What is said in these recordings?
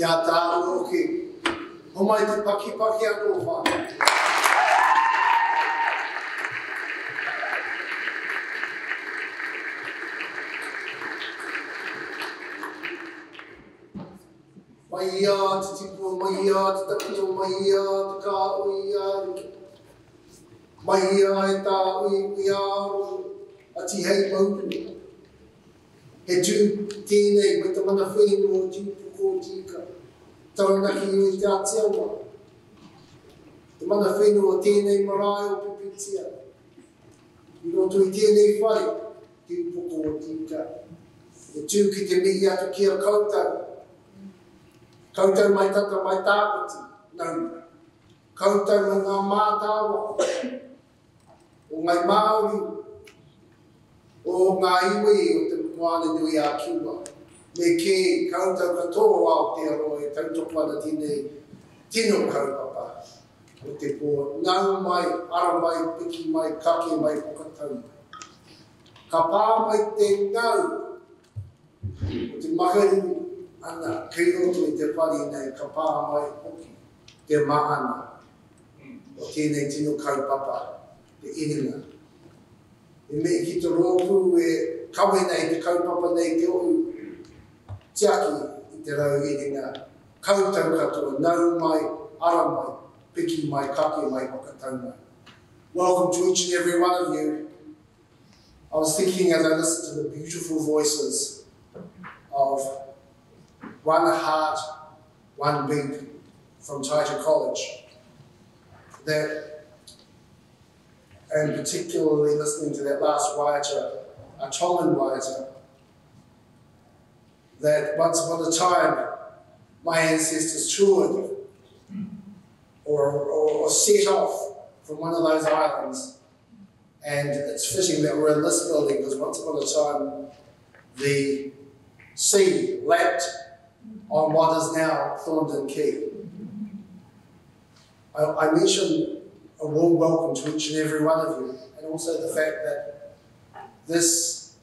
Kia tā uoki. Ho mai te paki anō whānau. Mai ia te tipu, mai ia te tapito, mai ia te kā ui ia riki. Mai ia e tā ui aro, ati hei maupuni. He tū tēnei mai te mana whenua o tūpuko tika. Taranaki ui te atiawa. Te mana whenua o tēnei marae o Pipitea. I roto i tēnei whai, tūpuko o tika. He tū ki te mihi atu kia koutou. Koutou mai tata mai tāpiti, naunga. Koutou mai ngā mātāwa. O ngai Māori. O ngā iwi o te moana nui a Kura. Me ke koutou katoa o Aotearoa e tautoko ana tēnei tino kaupapa. O te pō ngau mai, ara mai, piki mai, kake mai, pokatau mai. Ka pā mai te ngau o te mahiri ana, kei roto i te whare nei, ka pā mai hoki te maana o tēnei tino kaupapa, te iringa. E me ki te rōpū e kawe nei te kaupapa nei te ohu tiaki i te rau iringa. Koutou katoa, nau mai, ara mai, piki mai, kake mai, whakatau mai. Welcome to each and every one of you. I was thinking as I listened to the beautiful voices of One Heart, One Beat from Taita College, that, and particularly listening to that last waiata, a Tongan waiata, that once upon a time my ancestors toured or set off from one of those islands, and it's fitting that we're in this building because once upon a time the sea lapped on what is now Thorndon Quay. I mentioned a warm welcome to each and every one of you, and also the fact that this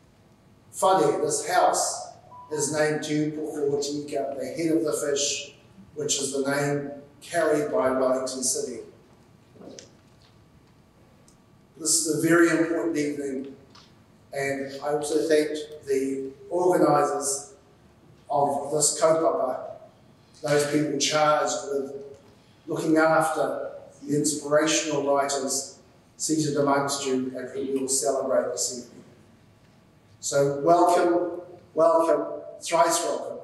whare, this house, is named Tūpoko Tika, the head of the fish, which is the name carried by Wellington City. This is a very important evening, and I also thanked the organisers of this kaupapa, those people charged with looking after the inspirational writers seated amongst you and who we will celebrate this evening. So welcome, welcome, thrice welcome.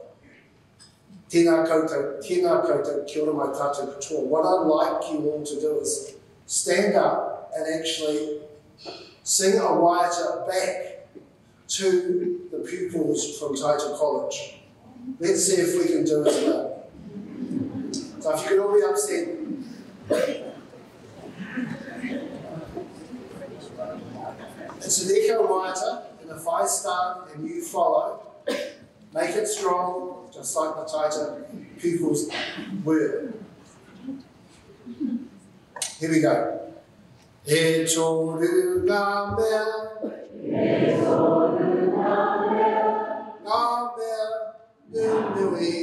Tēnā koutou, kia ora mai tātou katoa. What I'd like you all to do is stand up and actually sing a waiata back to the pupils from Taita College. Let's see if we can do it well. So if you could all be upset. It's an echo waiata, and if I start and you follow, make it strong, just like the Taita pupils were. Here we go. E toru ngā mea, ngā mea nunui,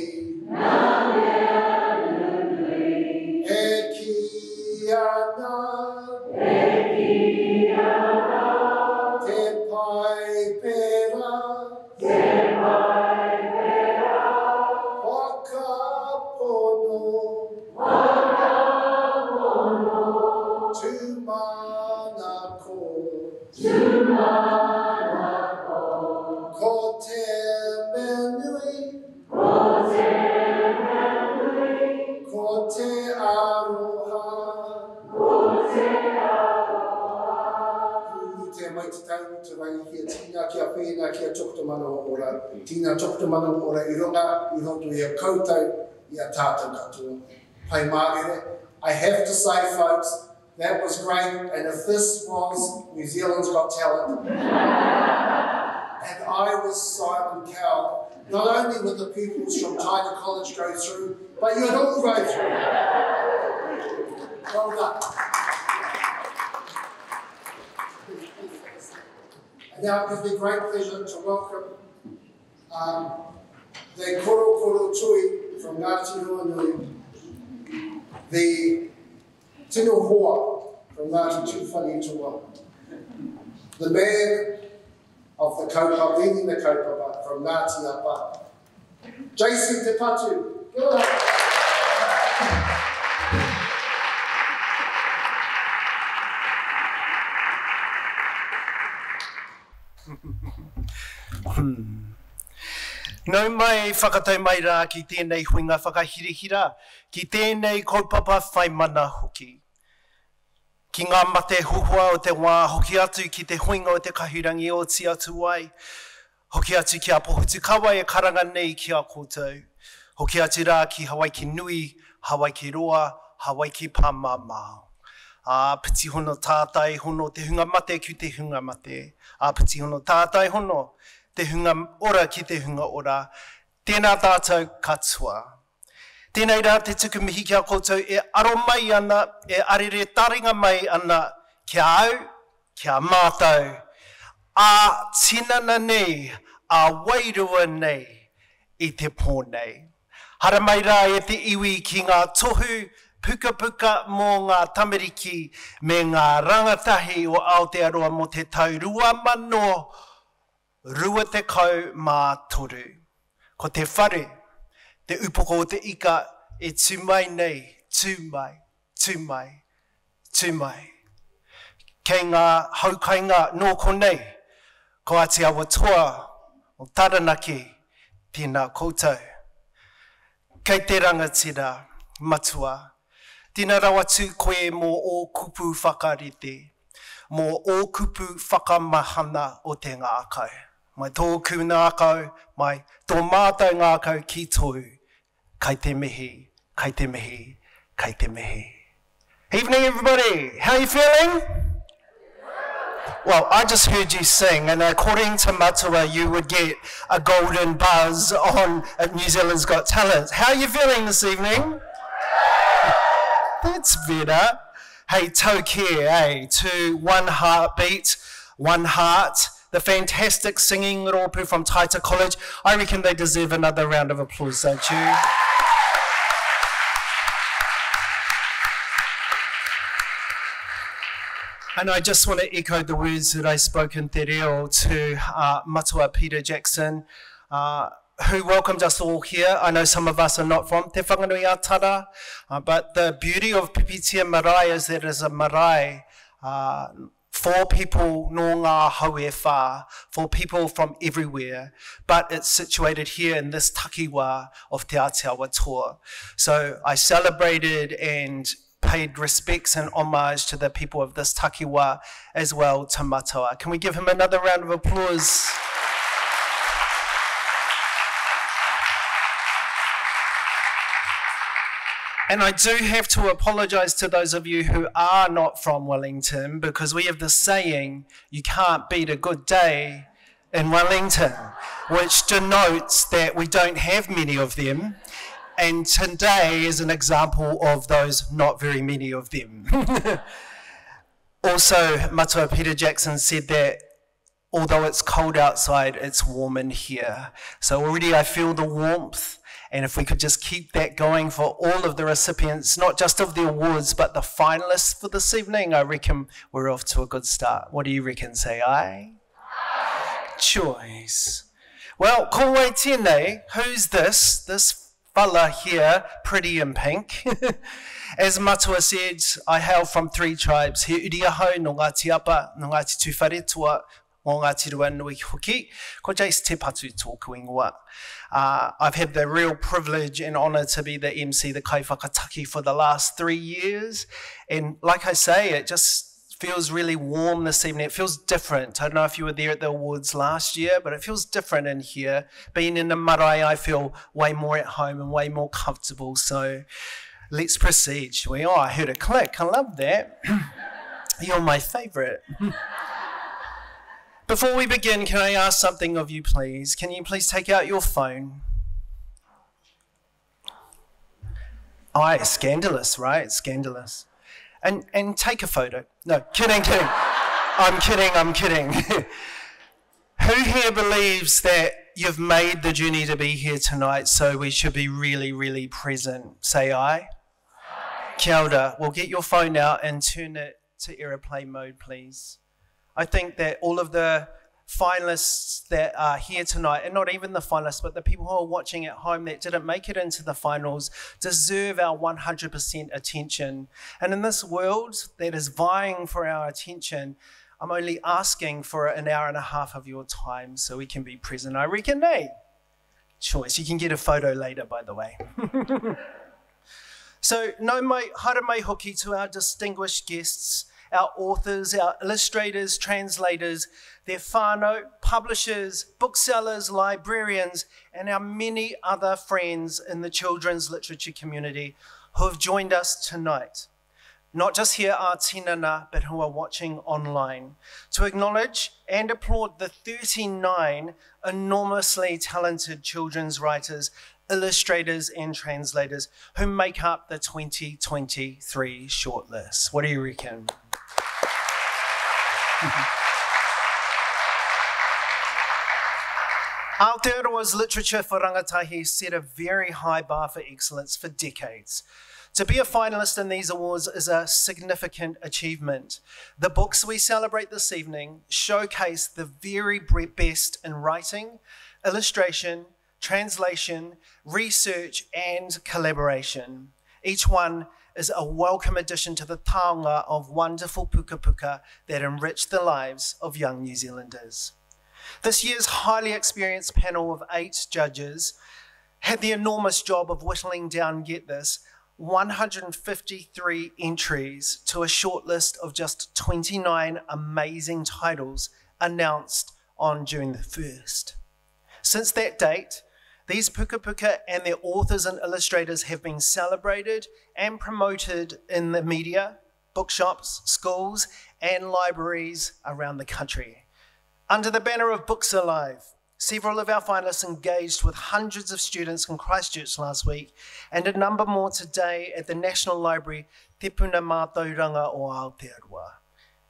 e ki ana, te pai pera, waka pono, ko te menui, ko te aroha, te mai te tau te rangi kia tina kia pēna kia tokta mana o ora, tina tokta mana o ora I runga I roto I a koutou I a tātou katoa. Pai Margaret, I have to say folks, that was great, and if this was New Zealand's Got Talent, and I was Simon Cowell, not only would the pupils from Taita College go through, but you'd all go through. Well done. And now it gives me great pleasure to welcome the Kura Tui from from Ngāti Ruanui, the Tino Hoa from Ngāti Tūwhanitua, the man of the kaupapa, leading the kaupapa from Ngāti Apa, Jason Te Patu. Good. Nau mai whakatau mai rā ki tēnei huinga whakahirihira, ki tēnei kaupapa whai mana hoki. Ki ngā mate huhua o te wā, hoki atu ki te huinga o te kahurangi o ti atu ai, hoki atu ki a pohutu kawa e karanga nei ki a koutou, hoki atu rā ki Hawaii ki nui, Hawaii ki roa, Hawaii ki pāmāmā. Piti hono tātai hono te hunga mate ki te hunga mate. Piti hono tātai hono te hunga ora ki te hunga ora. Tēnā tātou katoa. Tēnei rā te tuku mihi kia koutou e aro mai ana, e arere taringa mai ana kia au, kia mātou. Tinana nei, wairua nei i te pōnei. Hara mai rā e te iwi ki ngā tohu, puka puka mō ngā tamariki me ngā rangatahi o Aotearoa mo te tau 2023. Ko te whare, te upoko o te ika e tūmai nei, tūmai. Kei ngā haukainga nōko nei, ko ati awa toa o Taranaki, tēnā koutou. Kei te rangatira, matua, tēnā rawatu koe mō o kupu whakarite, mō o kupu whakamahana o te ngākau. Mai tōku ngākau, mai tō mātou ngākau ki tōu, kai te mihi, kai te mihi, kai te mihi. Evening everybody, how are you feeling? Well, I just heard you sing, and according to Matua, you would get a golden buzz on New Zealand's Got Talent. How are you feeling this evening? That's better. Hey, tau care, eh? To One Heartbeat, One Heart, the fantastic singing rōpū from Taita College. I reckon they deserve another round of applause, don't you? And I just want to echo the words that I spoke in Te Reo to Matua Peter Jackson, who welcomed us all here. I know some of us are not from Te Whanganui Atara, but the beauty of Pipitea Marae is that it is a marae for people no ngā haue whā, for people from everywhere, but it's situated here in this takiwā of Te Aotearoa toa. So I celebrated and paid respects and homage to the people of this takiwā as well to Matua. Can we give him another round of applause? And I do have to apologise to those of you who are not from Wellington, because we have this saying, you can't beat a good day in Wellington, which denotes that we don't have many of them. And today is an example of those not very many of them. Also, Matua Peter Jackson said that although it's cold outside, it's warm in here. So already I feel the warmth. And if we could just keep that going for all of the recipients, not just of the awards, but the finalists for this evening, I reckon we're off to a good start. What do you reckon, say aye? Choice. Well, ko wai tēnei, who's this? This fella here, pretty in pink. As Matua said, I hail from 3 tribes. He uriaho no Ngāti Apa, no Ngāti Tūwharetua, o Ngāti Ruanui hoki, ko Jace te patu tōku ingoa. I've had the real privilege and honour to be the MC, the kaiwhakataki, for the last 3 years. And like I say, it just feels really warm this evening. It feels different. I don't know if you were there at the awards last year, but it feels different in here. Being in the marae, I feel way more at home and way more comfortable. So let's proceed, shall we? Oh, I heard a click. I love that. You're my favourite. Before we begin, can I ask something of you, please? Can you please take out your phone? Oh, it's scandalous, right? It's scandalous. And take a photo. No, kidding. I'm kidding. Who here believes that you've made the journey to be here tonight, so we should be really, really present. Say aye. Kia ora. Well, get your phone out and turn it to aeroplane mode, please. I think that all of the finalists that are here tonight, and not even the finalists, but the people who are watching at home that didn't make it into the finals, deserve our 100% attention. And in this world that is vying for our attention, I'm only asking for an hour and a half of your time so we can be present. I reckon, eh? Choice. You can get a photo later, by the way. So, no mai, hara mai hoki to our distinguished guests, our authors, our illustrators, translators, their whānau, publishers, booksellers, librarians, and our many other friends in the children's literature community who have joined us tonight. Not just here are tinana, but who are watching online, to acknowledge and applaud the 39 enormously talented children's writers, illustrators and translators who make up the 2023 shortlist. What do you reckon? Aotearoa's literature for rangatahi set a very high bar for excellence for decades. To be a finalist in these awards is a significant achievement. The books we celebrate this evening showcase the very best in writing, illustration, translation, research, and collaboration. Each one is a welcome addition to the taonga of wonderful puka puka that enrich the lives of young New Zealanders. This year's highly experienced panel of 8 judges had the enormous job of whittling down, get this, 153 entries to a shortlist of just 29 amazing titles announced on June the 1st. Since that date, these puka puka and their authors and illustrators have been celebrated and promoted in the media, bookshops, schools, and libraries around the country. Under the banner of Books Alive, several of our finalists engaged with hundreds of students in Christchurch last week, and a number more today at the National Library, Te Puna Mātauranga o Aotearoa.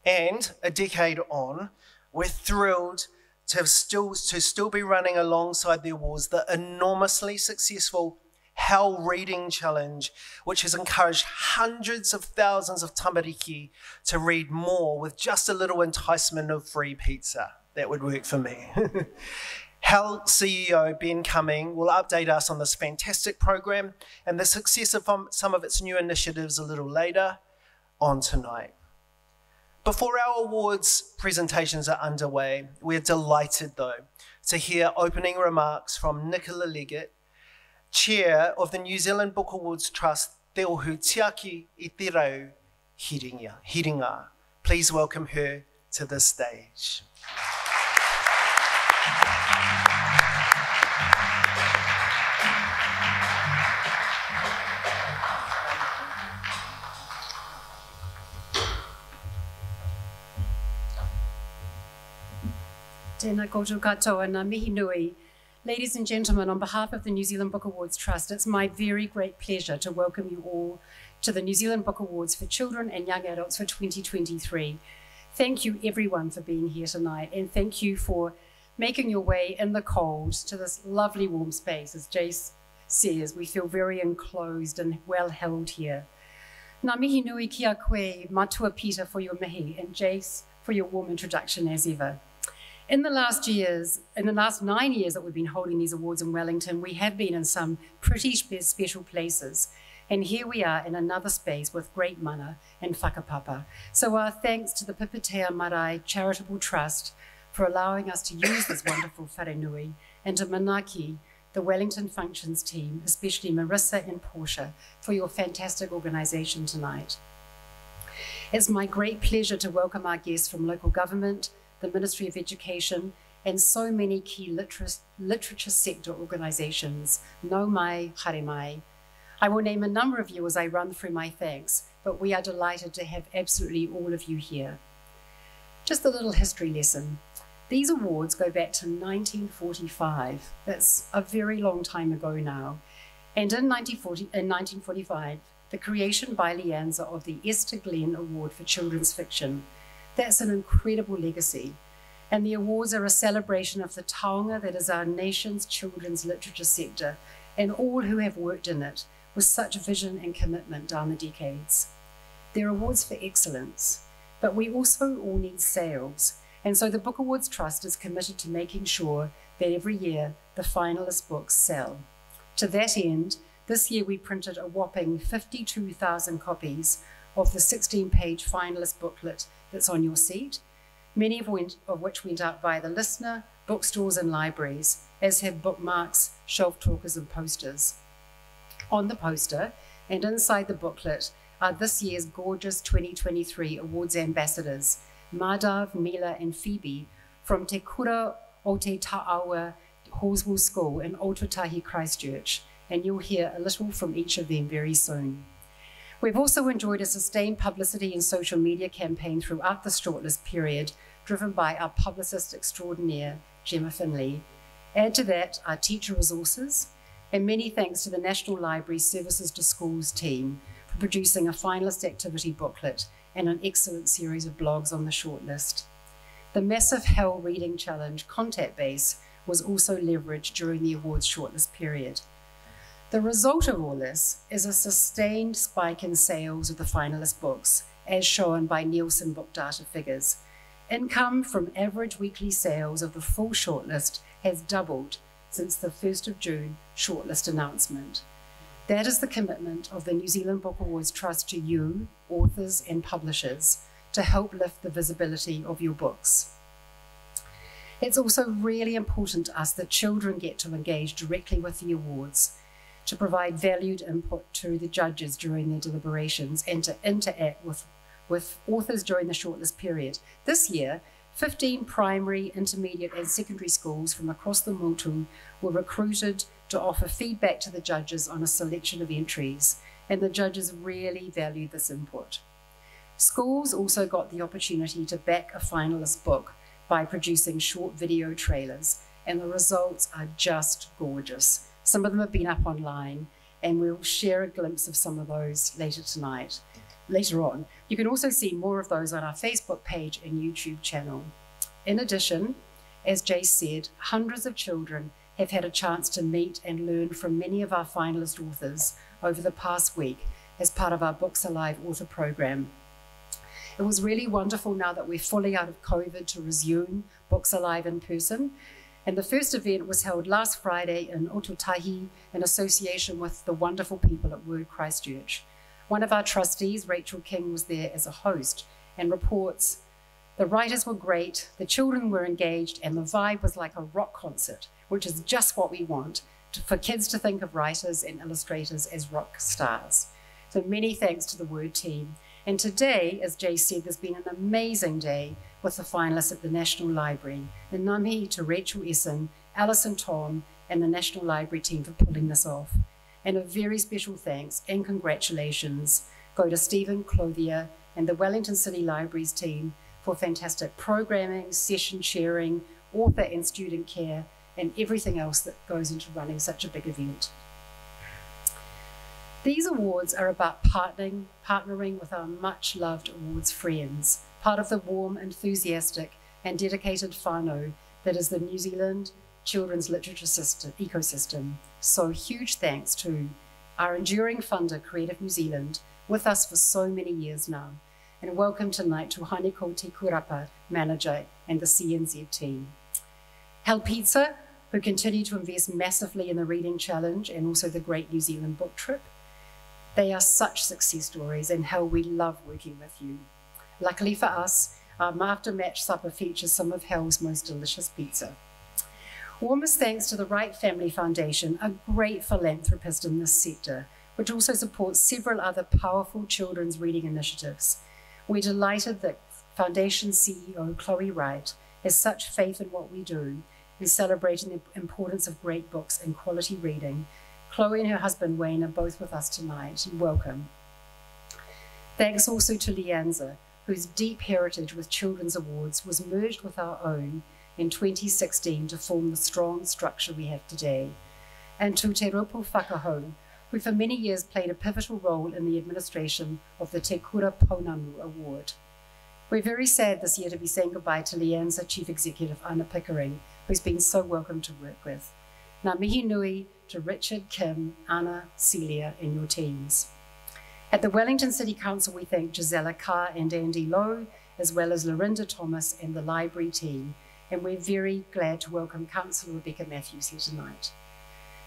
And a decade on, we're thrilled to still be running alongside the awards the enormously successful Hell Reading Challenge, which has encouraged hundreds of thousands of tamariki to read more with just a little enticement of free pizza. That would work for me. Hell CEO Ben Cumming will update us on this fantastic program and the success of some of its new initiatives a little later on tonight. Before our awards presentations are underway, we're delighted though to hear opening remarks from Nicola Leggett, Chair of the New Zealand Book Awards Trust, Te Ohu Tiaki I Te Rau Hiringa. Please welcome her to the stage. Tēnā koutou katoa, ngā mihi nui. Ladies and gentlemen, on behalf of the New Zealand Book Awards Trust, it's my very great pleasure to welcome you all to the New Zealand Book Awards for Children and Young Adults for 2023. Thank you everyone for being here tonight, and thank you for making your way in the cold to this lovely warm space. As Jace says, we feel very enclosed and well held here. Ngā mihi nui ki a koe, matua Peter for your mihi, and Jace for your warm introduction as ever. In the last 9 years that we've been holding these awards in Wellington, we have been in some pretty special places. And here we are in another space with great mana and whakapapa. So our thanks to the Pipitea Marae Charitable Trust for allowing us to use this wonderful wharenui, and to Manaki, the Wellington Functions team, especially Marissa and Portia, for your fantastic organisation tonight. It's my great pleasure to welcome our guests from local government, the Ministry of Education, and so many key literature sector organisations. No mai, haere mai. I will name a number of you as I run through my thanks, but we are delighted to have absolutely all of you here. Just a little history lesson. These awards go back to 1945. That's a very long time ago now. And in 1945, the creation by Lianza of the Esther Glen Award for Children's Fiction. That's an incredible legacy. And the awards are a celebration of the taonga that is our nation's children's literature sector and all who have worked in it with such vision and commitment down the decades. They're awards for excellence, but we also all need sales. And so the Book Awards Trust is committed to making sure that every year the finalist books sell. To that end, this year we printed a whopping 52,000 copies of the 16-page finalist booklet that's on your seat, many of which went out by the listener, bookstores and libraries, as have bookmarks, shelf talkers and posters. On the poster and inside the booklet are this year's gorgeous 2023 awards ambassadors, Madav, Mila and Phoebe from Te Kura o Te Ta'awa Horswell School in Ōtautahi, Christchurch, and you'll hear a little from each of them very soon. We've also enjoyed a sustained publicity and social media campaign throughout the shortlist period, driven by our publicist extraordinaire, Gemma Finley. Add to that our teacher resources, and many thanks to the National Library Services to Schools team for producing a finalist activity booklet and an excellent series of blogs on the shortlist. The massive Hell Reading Challenge contact base was also leveraged during the awards shortlist period. The result of all this is a sustained spike in sales of the finalist books, as shown by Nielsen book data figures. Income from average weekly sales of the full shortlist has doubled since the 1st of June shortlist announcement. That is the commitment of the New Zealand Book Awards Trust to you, authors and publishers, to help lift the visibility of your books. It's also really important to us that children get to engage directly with the awards, to provide valued input to the judges during their deliberations and to interact with authors during the shortlist period. This year, 15 primary, intermediate and secondary schools from across the Motu were recruited to offer feedback to the judges on a selection of entries, and the judges really valued this input. Schools also got the opportunity to back a finalist book by producing short video trailers, and the results are just gorgeous. Some of them have been up online, and we'll share a glimpse of some of those later on. You can also see more of those on our Facebook page and YouTube channel. In addition, as Jay said, hundreds of children have had a chance to meet and learn from many of our finalist authors over the past week as part of our Books Alive author program. It was really wonderful now that we're fully out of COVID to resume Books Alive in person. And the first event was held last Friday in Ōtautahi in association with the wonderful people at Word Christchurch. One of our trustees, Rachel King, was there as a host and reports, the writers were great, the children were engaged, and the vibe was like a rock concert, which is just what we want, for kids to think of writers and illustrators as rock stars. So many thanks to the Word team. And today, as Jay said, there's been an amazing day with the finalists at the National Library. And ngā to Rachel Essen, Alison Tom, and the National Library team for pulling this off. And a very special thanks and congratulations go to Stephen Clothier and the Wellington City Libraries team for fantastic programming, session sharing, author and student care, and everything else that goes into running such a big event. These awards are about partnering with our much-loved awards friends, part of the warm, enthusiastic, and dedicated whānau that is the New Zealand children's literature ecosystem. So huge thanks to our enduring funder, Creative New Zealand, with us for so many years now. And welcome tonight to Haneko Te Kurapa, manager, and the CNZ team. Hell Pizza, who continue to invest massively in the Reading Challenge and also the Great New Zealand Book Trip. They are such success stories, and how we love working with you. Luckily for us, our after-match supper features some of Hell's most delicious pizza. Warmest thanks to the Wright Family Foundation, a great philanthropist in this sector, which also supports several other powerful children's reading initiatives. We're delighted that Foundation CEO Chloe Wright has such faith in what we do in celebrating the importance of great books and quality reading. Chloe and her husband Wayne are both with us tonight, and welcome. Thanks also to Lianza, whose deep heritage with children's awards was merged with our own in 2016 to form the strong structure we have today. And to Te Ropu Whakahau, who for many years played a pivotal role in the administration of the Te Kura Pounamu Award. We're very sad this year to be saying goodbye to Leanne's Chief Executive, Anna Pickering, who's been so welcome to work with. Ngā mihi nui to Richard, Kim, Anna, Celia, and your teams. At the Wellington City Council, we thank Gisela Carr and Andy Lowe, as well as Lorinda Thomas and the library team, and we're very glad to welcome Councillor Rebecca Matthews here tonight.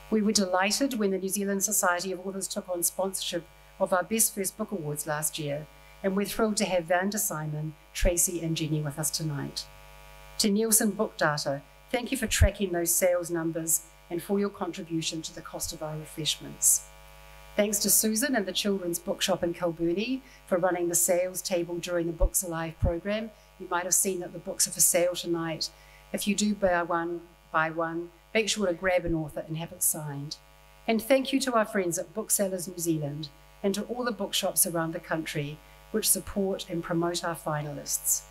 We were delighted when the New Zealand Society of Authors took on sponsorship of our Best First Book Awards last year, and we're thrilled to have Vanda Simon, Tracy, and Jenny with us tonight. To Nielsen Book Data, thank you for tracking those sales numbers and for your contribution to the cost of our refreshments. Thanks to Susan and the Children's Bookshop in Kilburnie for running the sales table during the Books Alive program. You might have seen that the books are for sale tonight. If you do buy one, make sure to grab an author and have it signed. And thank you to our friends at Booksellers New Zealand and to all the bookshops around the country which support and promote our finalists.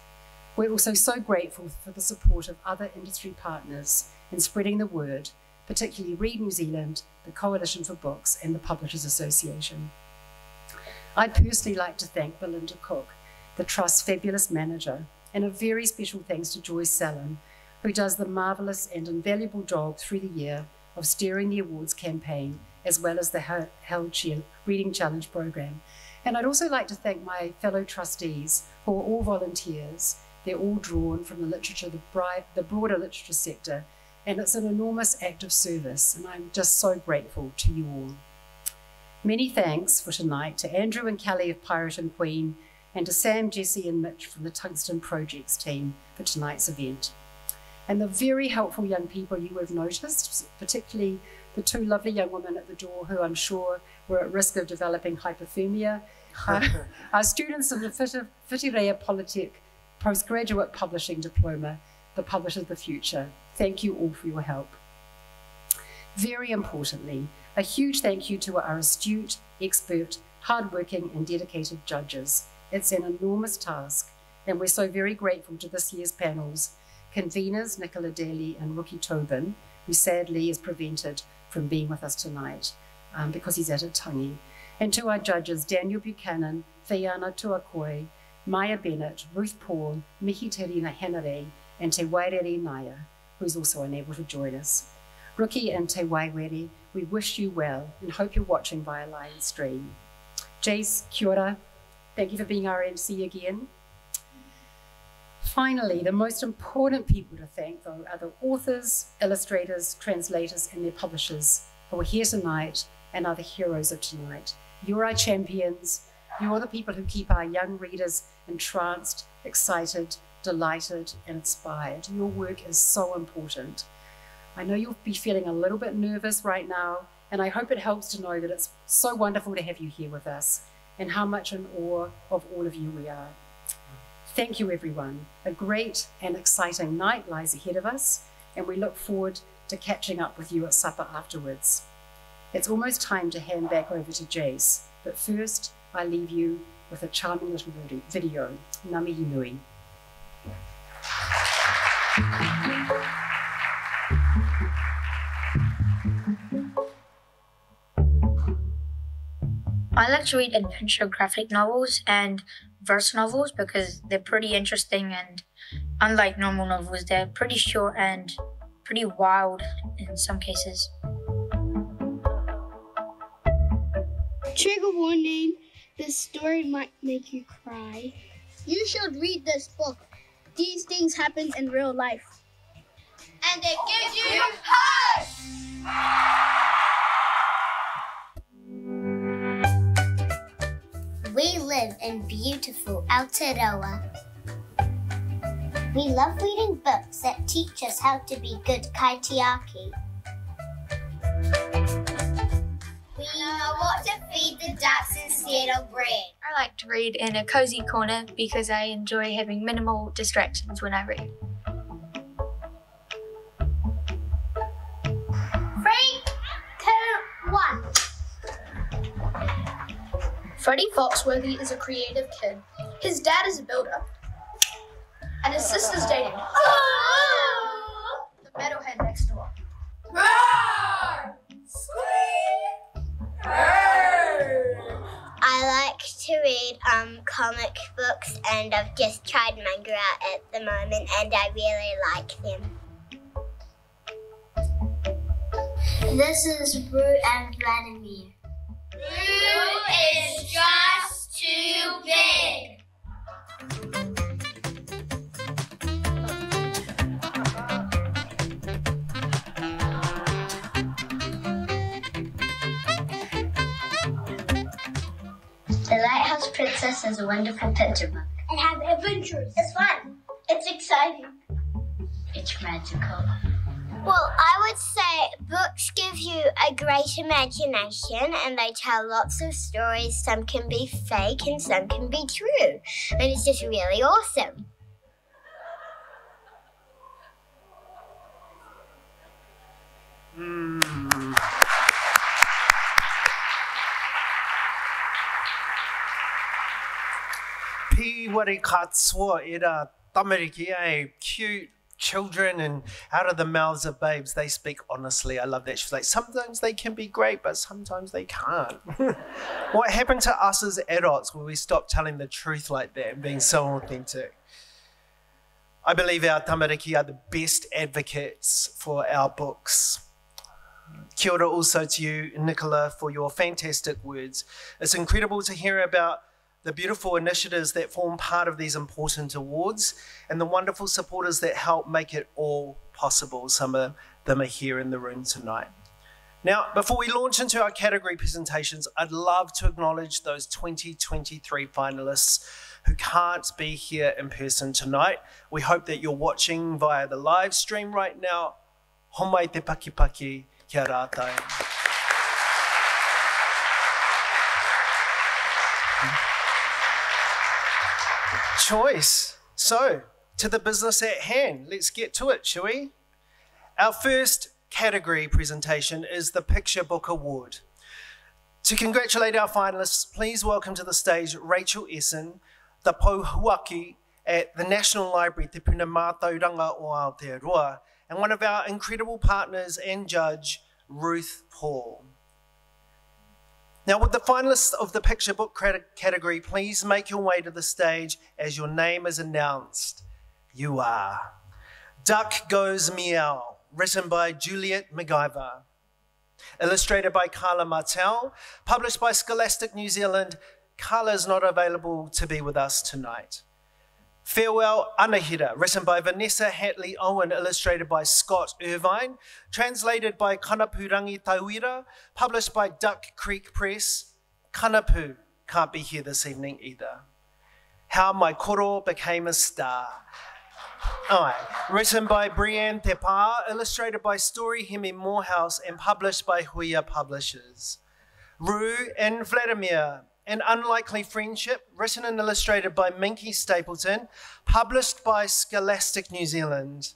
We're also so grateful for the support of other industry partners in spreading the word, particularly Read New Zealand, the Coalition for Books, and the Publishers Association. I'd personally like to thank Belinda Cook, the Trust's fabulous manager, and a very special thanks to Joyce Sallin, who does the marvellous and invaluable job through the year of steering the awards campaign, as well as the Held Reading Challenge program. And I'd also like to thank my fellow trustees, who are all volunteers. They're all drawn from the literature, the broader literature sector, and it's an enormous act of service, and I'm just so grateful to you all. Many thanks for tonight to Andrew and Kelly of Pirate and Queen, and to Sam, Jesse, and Mitch from the Tungsten Projects team for tonight's event. And the very helpful young people you have noticed, particularly the two lovely young women at the door who I'm sure were at risk of developing hypothermia, are students of the Pipitea Polytech Postgraduate Publishing Diploma, the Publisher of the Future. Thank you all for your help. Very importantly, a huge thank you to our astute, expert, hardworking and dedicated judges. It's an enormous task, and we're so very grateful to this year's panels, conveners Nicola Daly and Rookie Tobin, who sadly is prevented from being with us tonight because he's at a tangi, and to our judges Daniel Buchanan, Fiona Tuakoi, Maya Bennett, Ruth Paul, Mihi Terina Henare, and Te Wairere Naya, who's also unable to join us. Rookie and Te Waiwere, we wish you well and hope you're watching via live stream. Jace, Kura, thank you for being our MC again. Finally, the most important people to thank, though, are the authors, illustrators, translators, and their publishers who are here tonight and are the heroes of tonight. You're our champions. You're the people who keep our young readers entranced, excited, delighted, and inspired. Your work is so important. I know you'll be feeling a little bit nervous right now, and I hope it helps to know that it's so wonderful to have you here with us and how much in awe of all of you we are. Thank you, everyone. A great and exciting night lies ahead of us, and we look forward to catching up with you at supper afterwards. It's almost time to hand back over to Jace, but first I leave you with a charming little video. Ngā mihi nui. I like to read adventure graphic novels and verse novels because they're pretty interesting, and unlike normal novels, they're pretty short and pretty wild in some cases. Trigger warning, this story might make you cry. You should read this book. These things happen in real life. And it gives you hope! We live in beautiful Aotearoa. We love reading books that teach us how to be good kaitiaki. We know what to feed the ducks instead of bread. I like to read in a cozy corner because I enjoy having minimal distractions when I read. 3, 2, 1. Freddie Foxworthy is a creative kid. His dad is a builder. And his sister's dating the metalhead next door. I like to read read comic books, and I've just tried manga out at the moment, and I really like them. This is Rue and Vladimir. Rue is just too big. The Lighthouse Princess is a wonderful picture book. And have adventures. It's fun. It's exciting. It's magical. Well, I would say books give you a great imagination, and they tell lots of stories. Some can be fake and some can be true. And it's just really awesome. Piwari katsua ira tamariki ai cute children and out of the mouths of babes they speak honestly. I love that. She's like, sometimes they can be great, but sometimes they can't. What happened to us as adults when we stopped telling the truth like that and being so authentic? I believe our tamariki are the best advocates for our books. Kia ora also to you, Nicola, for your fantastic words. It's incredible to hear about the beautiful initiatives that form part of these important awards and the wonderful supporters that help make it all possible. Some of them are here in the room tonight. Now, before we launch into our category presentations, I'd love to acknowledge those 2023 finalists who can't be here in person tonight. We hope that you're watching via the live stream right now. Homai te pakipaki, kia rātai. Choice. So, to the business at hand. Let's get to it, shall we? Our first category presentation is the Picture Book Award. To congratulate our finalists, please welcome to the stage Rachel Essen, the Pouhuaki at the National Library Te Pounamu o Aotearoa, and one of our incredible partners and judge, Ruth Paul. Now, would the finalists of the Picture Book category please make your way to the stage as your name is announced? You are Duck Goes Meow, written by Juliet MacGyver. Illustrated by Carla Martel, published by Scholastic New Zealand. Carla is not available to be with us tonight. Farewell Anahira, written by Vanessa Hatley Owen, illustrated by Scott Irvine, translated by Kanapurangi Tauira, published by Duck Creek Press. Kanapu can't be here this evening either. How My Koro Became a Star. Written by Brianne Te Pā, illustrated by Story Hemi Morehouse and published by Huia Publishers. Rue and Vladimir, An Unlikely Friendship, written and illustrated by Minky Stapleton, published by Scholastic New Zealand.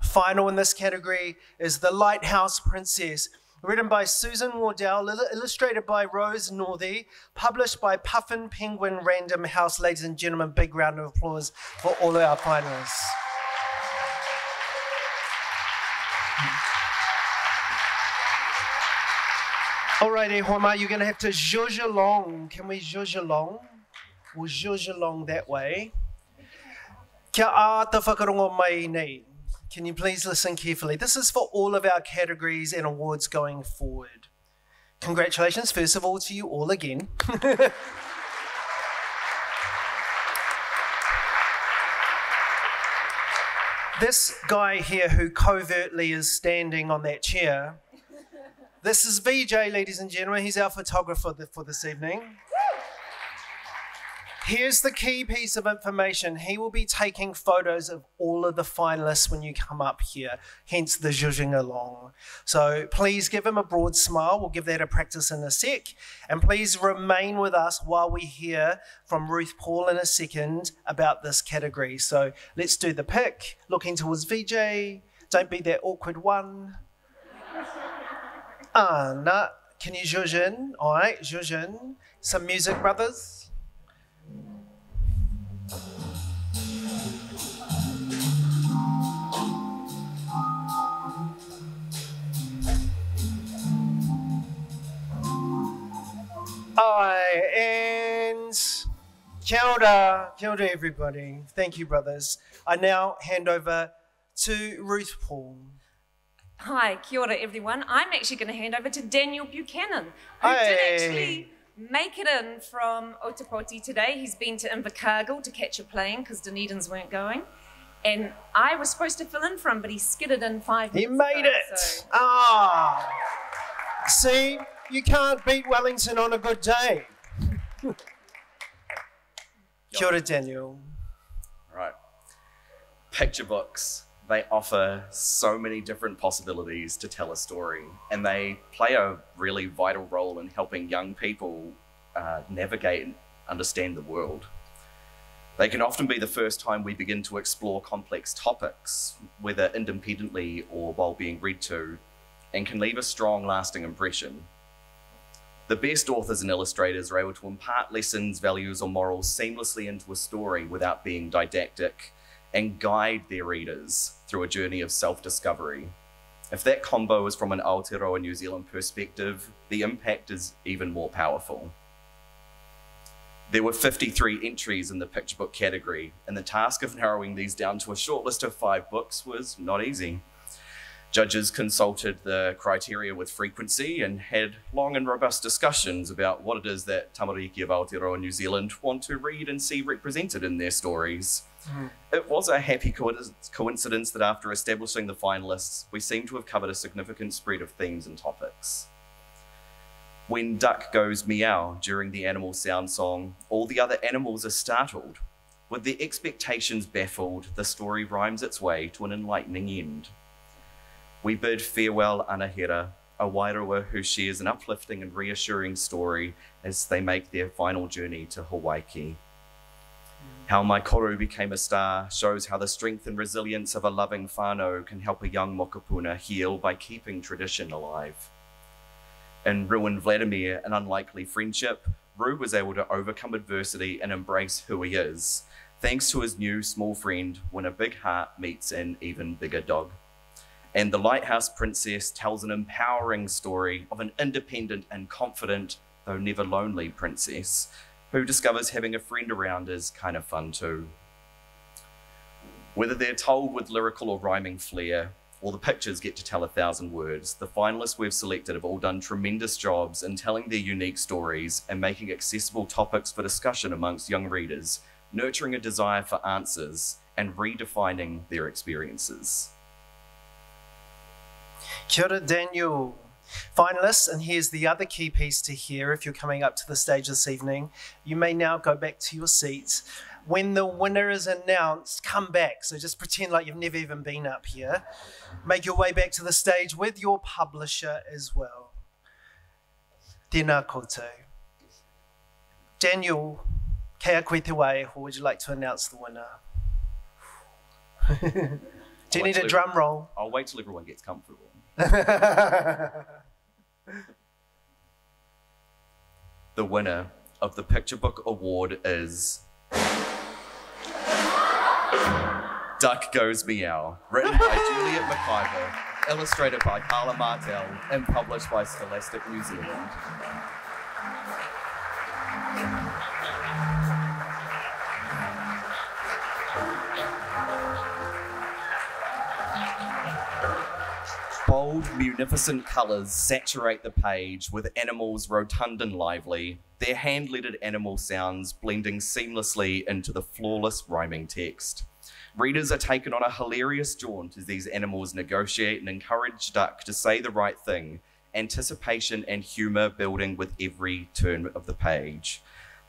Final in this category is The Lighthouse Princess, written by Susan Wardell, illustrated by Rose Northey, published by Puffin Penguin Random House. Ladies and gentlemen, big round of applause for all of our finalists. Alrighty, Homa, you're going to have to zhuzh along. Can we zhuzh along? We'll zhuzh along that way. Kia a te whakarongo mai nei. Can you please listen carefully? This is for all of our categories and awards going forward. Congratulations, first of all, to you all again. This guy here who covertly is standing on that chair, this is VJ, ladies and gentlemen. He's our photographer for this evening. Here's the key piece of information. He will be taking photos of all of the finalists when you come up here, hence the zhuzhing along. So please give him a broad smile. We'll give that a practice in a sec. And please remain with us while we hear from Ruth Paul in a second about this category. So let's do the pick. Looking towards VJ. Don't be that awkward one. Anna, can you zhuzh in? All right, zhuzh in. Some music, brothers. And Kia ora everybody. Thank you, brothers. I now hand over to Ruth Paul. Hi, kia ora everyone. I'm actually going to hand over to Daniel Buchanan, who did actually make it in from Otapoti today. He's been to Invercargill to catch a plane because Dunedin's weren't going. And I was supposed to fill in for him, but he skidded in 5 minutes He made ago, it! so. See, you can't beat Wellington on a good day. Kia ora, Daniel. Right. Picture books. They offer so many different possibilities to tell a story, and they play a really vital role in helping young people navigate and understand the world. They can often be the first time we begin to explore complex topics, whether independently or while being read to, and can leave a strong, lasting impression. The best authors and illustrators are able to impart lessons, values, or morals seamlessly into a story without being didactic, and guide their readers through a journey of self-discovery. If that combo is from an Aotearoa New Zealand perspective, the impact is even more powerful. There were 53 entries in the picture book category, and the task of narrowing these down to a short list of 5 books was not easy. Judges consulted the criteria with frequency and had long and robust discussions about what it is that tamariki of Aotearoa New Zealand want to read and see represented in their stories. It was a happy coincidence that after establishing the finalists, we seem to have covered a significant spread of themes and topics. When duck goes meow during the animal sound song, all the other animals are startled. With their expectations baffled, the story rhymes its way to an enlightening end. We bid farewell Anahera, a Wairua who shares an uplifting and reassuring story as they make their final journey to Hawaii. How My Koru Became a Star shows how the strength and resilience of a loving whānau can help a young mokopuna heal by keeping tradition alive. In Ruin Vladimir, an unlikely friendship, Ru was able to overcome adversity and embrace who he is, thanks to his new small friend when a big heart meets an even bigger dog. And The Lighthouse Princess tells an empowering story of an independent and confident, though never lonely princess, who discovers having a friend around is kind of fun too. Whether they're told with lyrical or rhyming flair, or the pictures get to tell 1,000 words, the finalists we've selected have all done tremendous jobs in telling their unique stories and making accessible topics for discussion amongst young readers, nurturing a desire for answers and redefining their experiences. Kia ora, Daniel. Finalists, and here's the other key piece to hear if you're coming up to the stage this evening. You may now go back to your seats. When the winner is announced, come back. So just pretend like you've never even been up here. Make your way back to the stage with your publisher as well. Tēnā koutou. Daniel, kea koe te waiho, would you like to announce the winner? Do you need a drum roll? I'll wait till everyone gets comfortable. The winner of the Picture Book Award is Duck Goes Meow, written by Juliet McIver, illustrated by Carla Martel, and published by Scholastic New Zealand. Bold, munificent colours saturate the page with animals rotund and lively, their hand-lettered animal sounds blending seamlessly into the flawless rhyming text. Readers are taken on a hilarious jaunt as these animals negotiate and encourage Duck to say the right thing, anticipation and humour building with every turn of the page.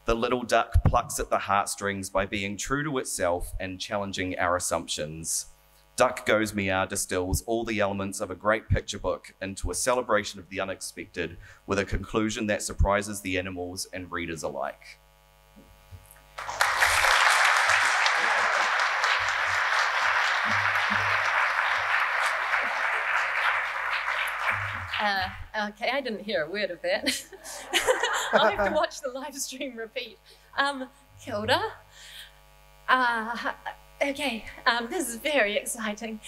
The little duck plucks at the heartstrings by being true to itself and challenging our assumptions. Duck Goes Meow distills all the elements of a great picture book into a celebration of the unexpected with a conclusion that surprises the animals and readers alike. Okay, I didn't hear a word of that. I'll have to watch the live stream repeat. Kia ora. Okay, this is very exciting.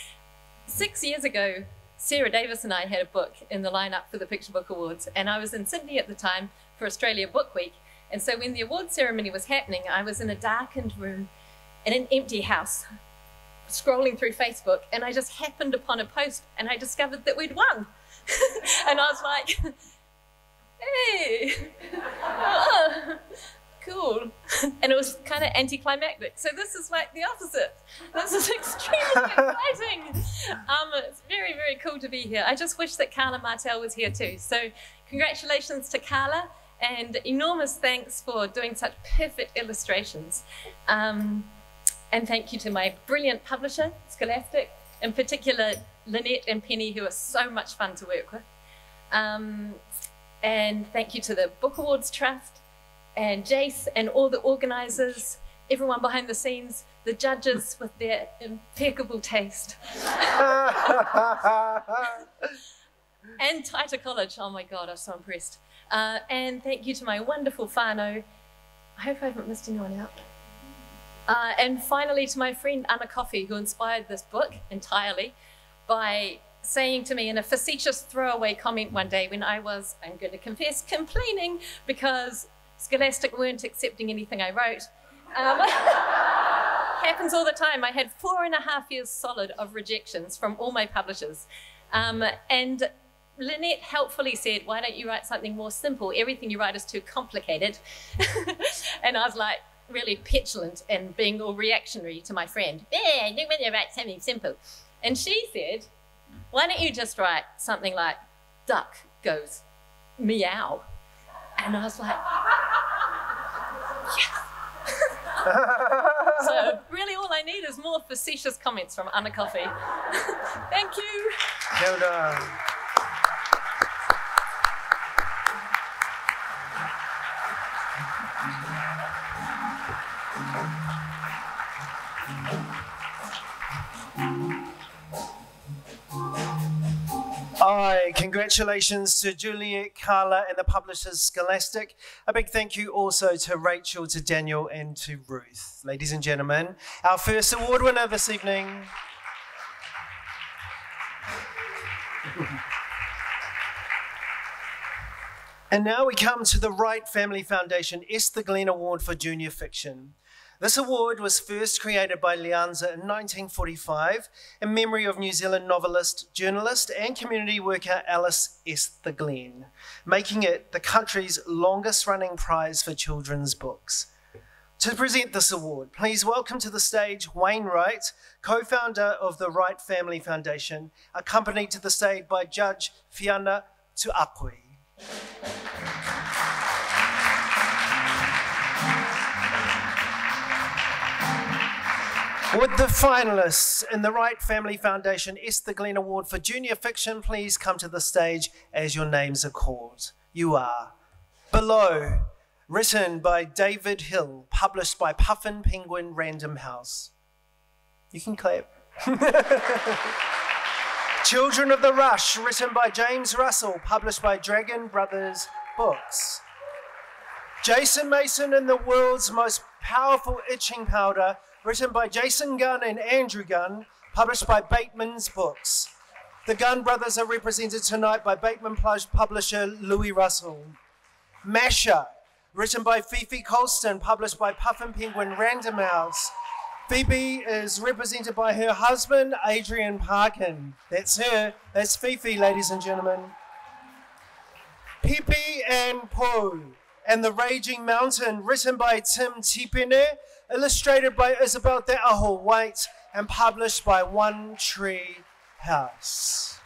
6 years ago, Sarah Davis and I had a book in the lineup for the Picture Book Awards, and I was in Sydney at the time for Australia Book Week, And so when the award ceremony was happening, I was in a darkened room in an empty house, scrolling through Facebook, and I just happened upon a post and I discovered that we'd won. And I was like, hey, oh, cool. And it was kind of anticlimactic. So this is like the opposite. This is extremely exciting. It's very, very cool to be here. I just wish that Carla Martel was here too. So congratulations to Carla, and enormous thanks for doing such perfect illustrations. And thank you to my brilliant publisher, Scholastic, in particular Lynette and Penny, who are so much fun to work with. And thank you to the Book Awards Trust, and Jace and all the organisers, everyone behind the scenes, the judges with their impeccable taste. And Taita College, oh my God, I'm so impressed. And thank you to my wonderful whānau. I hope I haven't missed anyone out. And finally to my friend Anna Coffey, who inspired this book entirely by saying to me in a facetious throwaway comment one day when I was, I'm going to confess, complaining because Scholastic weren't accepting anything I wrote. Happens all the time. I had 4.5 years solid of rejections from all my publishers. And Lynette helpfully said, why don't you write something more simple? Everything you write is too complicated. And I was like, really petulant and being all reactionary to my friend. Yeah, you want to write something simple. And she said, why don't you just write something like, duck goes meow? And I was like, yes. So really all I need is more facetious comments from Anna Coffey. Thank you. Well done. Aye, congratulations to Juliet, Carla and the publishers Scholastic. A big thank you also to Rachel, to Daniel and to Ruth. Ladies and gentlemen, our first award winner this evening. And now we come to the Wright Family Foundation Esther Glen Award for Junior Fiction. This award was first created by Lianza in 1945 in memory of New Zealand novelist, journalist and community worker Alice Esther Glen, making it the country's longest running prize for children's books. To present this award, please welcome to the stage Wayne Wright, co-founder of the Wright Family Foundation, accompanied to the stage by Judge Fiona Tuakui. Would the finalists in the Wright Family Foundation Esther Glen Award for Junior Fiction please come to the stage as your names are called? You are Below, written by David Hill, published by Puffin Penguin Random House. You can clap. Children of the Rush, written by James Russell, published by Dragon Brothers Books. Jason Mason and the World's Most Powerful Itching Powder, written by Jason Gunn and Andrew Gunn, published by Bateman's Books. The Gunn brothers are represented tonight by Bateman publisher Louis Russell. Masha, written by Fifi Colston, published by Puffin Penguin Random House. Phoebe is represented by her husband, Adrian Parkin. That's her, that's Fifi, ladies and gentlemen. Pipi and Po and the Raging Mountain, written by Tim Tipene, illustrated by Isabel Te Aho White, and published by One Tree House.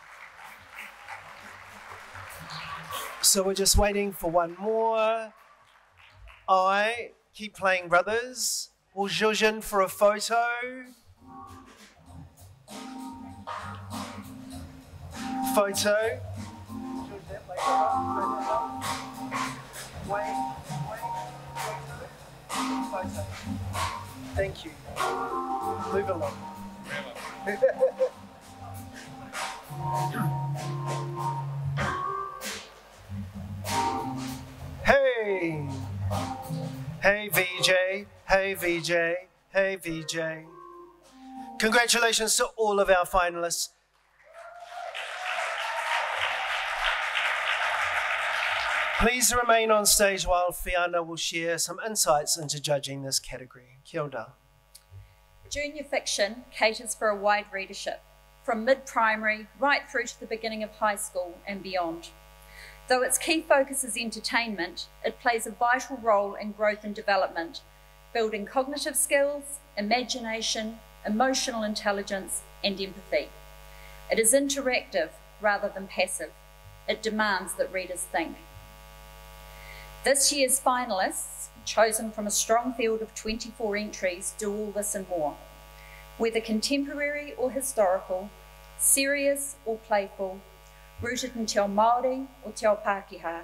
So we're just waiting for one more. I keep playing brothers. Will Zhuzhen for a photo? Photo. Wait. Photo. Thank you. Move along. Hey! Hey VJ, hey VJ, hey VJ. Congratulations to all of our finalists. Please remain on stage while Fiona will share some insights into judging this category. Kia ora. Junior fiction caters for a wide readership, from mid-primary right through to the beginning of high school and beyond. Though its key focus is entertainment, it plays a vital role in growth and development, building cognitive skills, imagination, emotional intelligence, and empathy. It is interactive rather than passive. It demands that readers think. This year's finalists, chosen from a strong field of 24 entries, do all this and more. Whether contemporary or historical, serious or playful, rooted in te ao Māori or te ao Pākehā,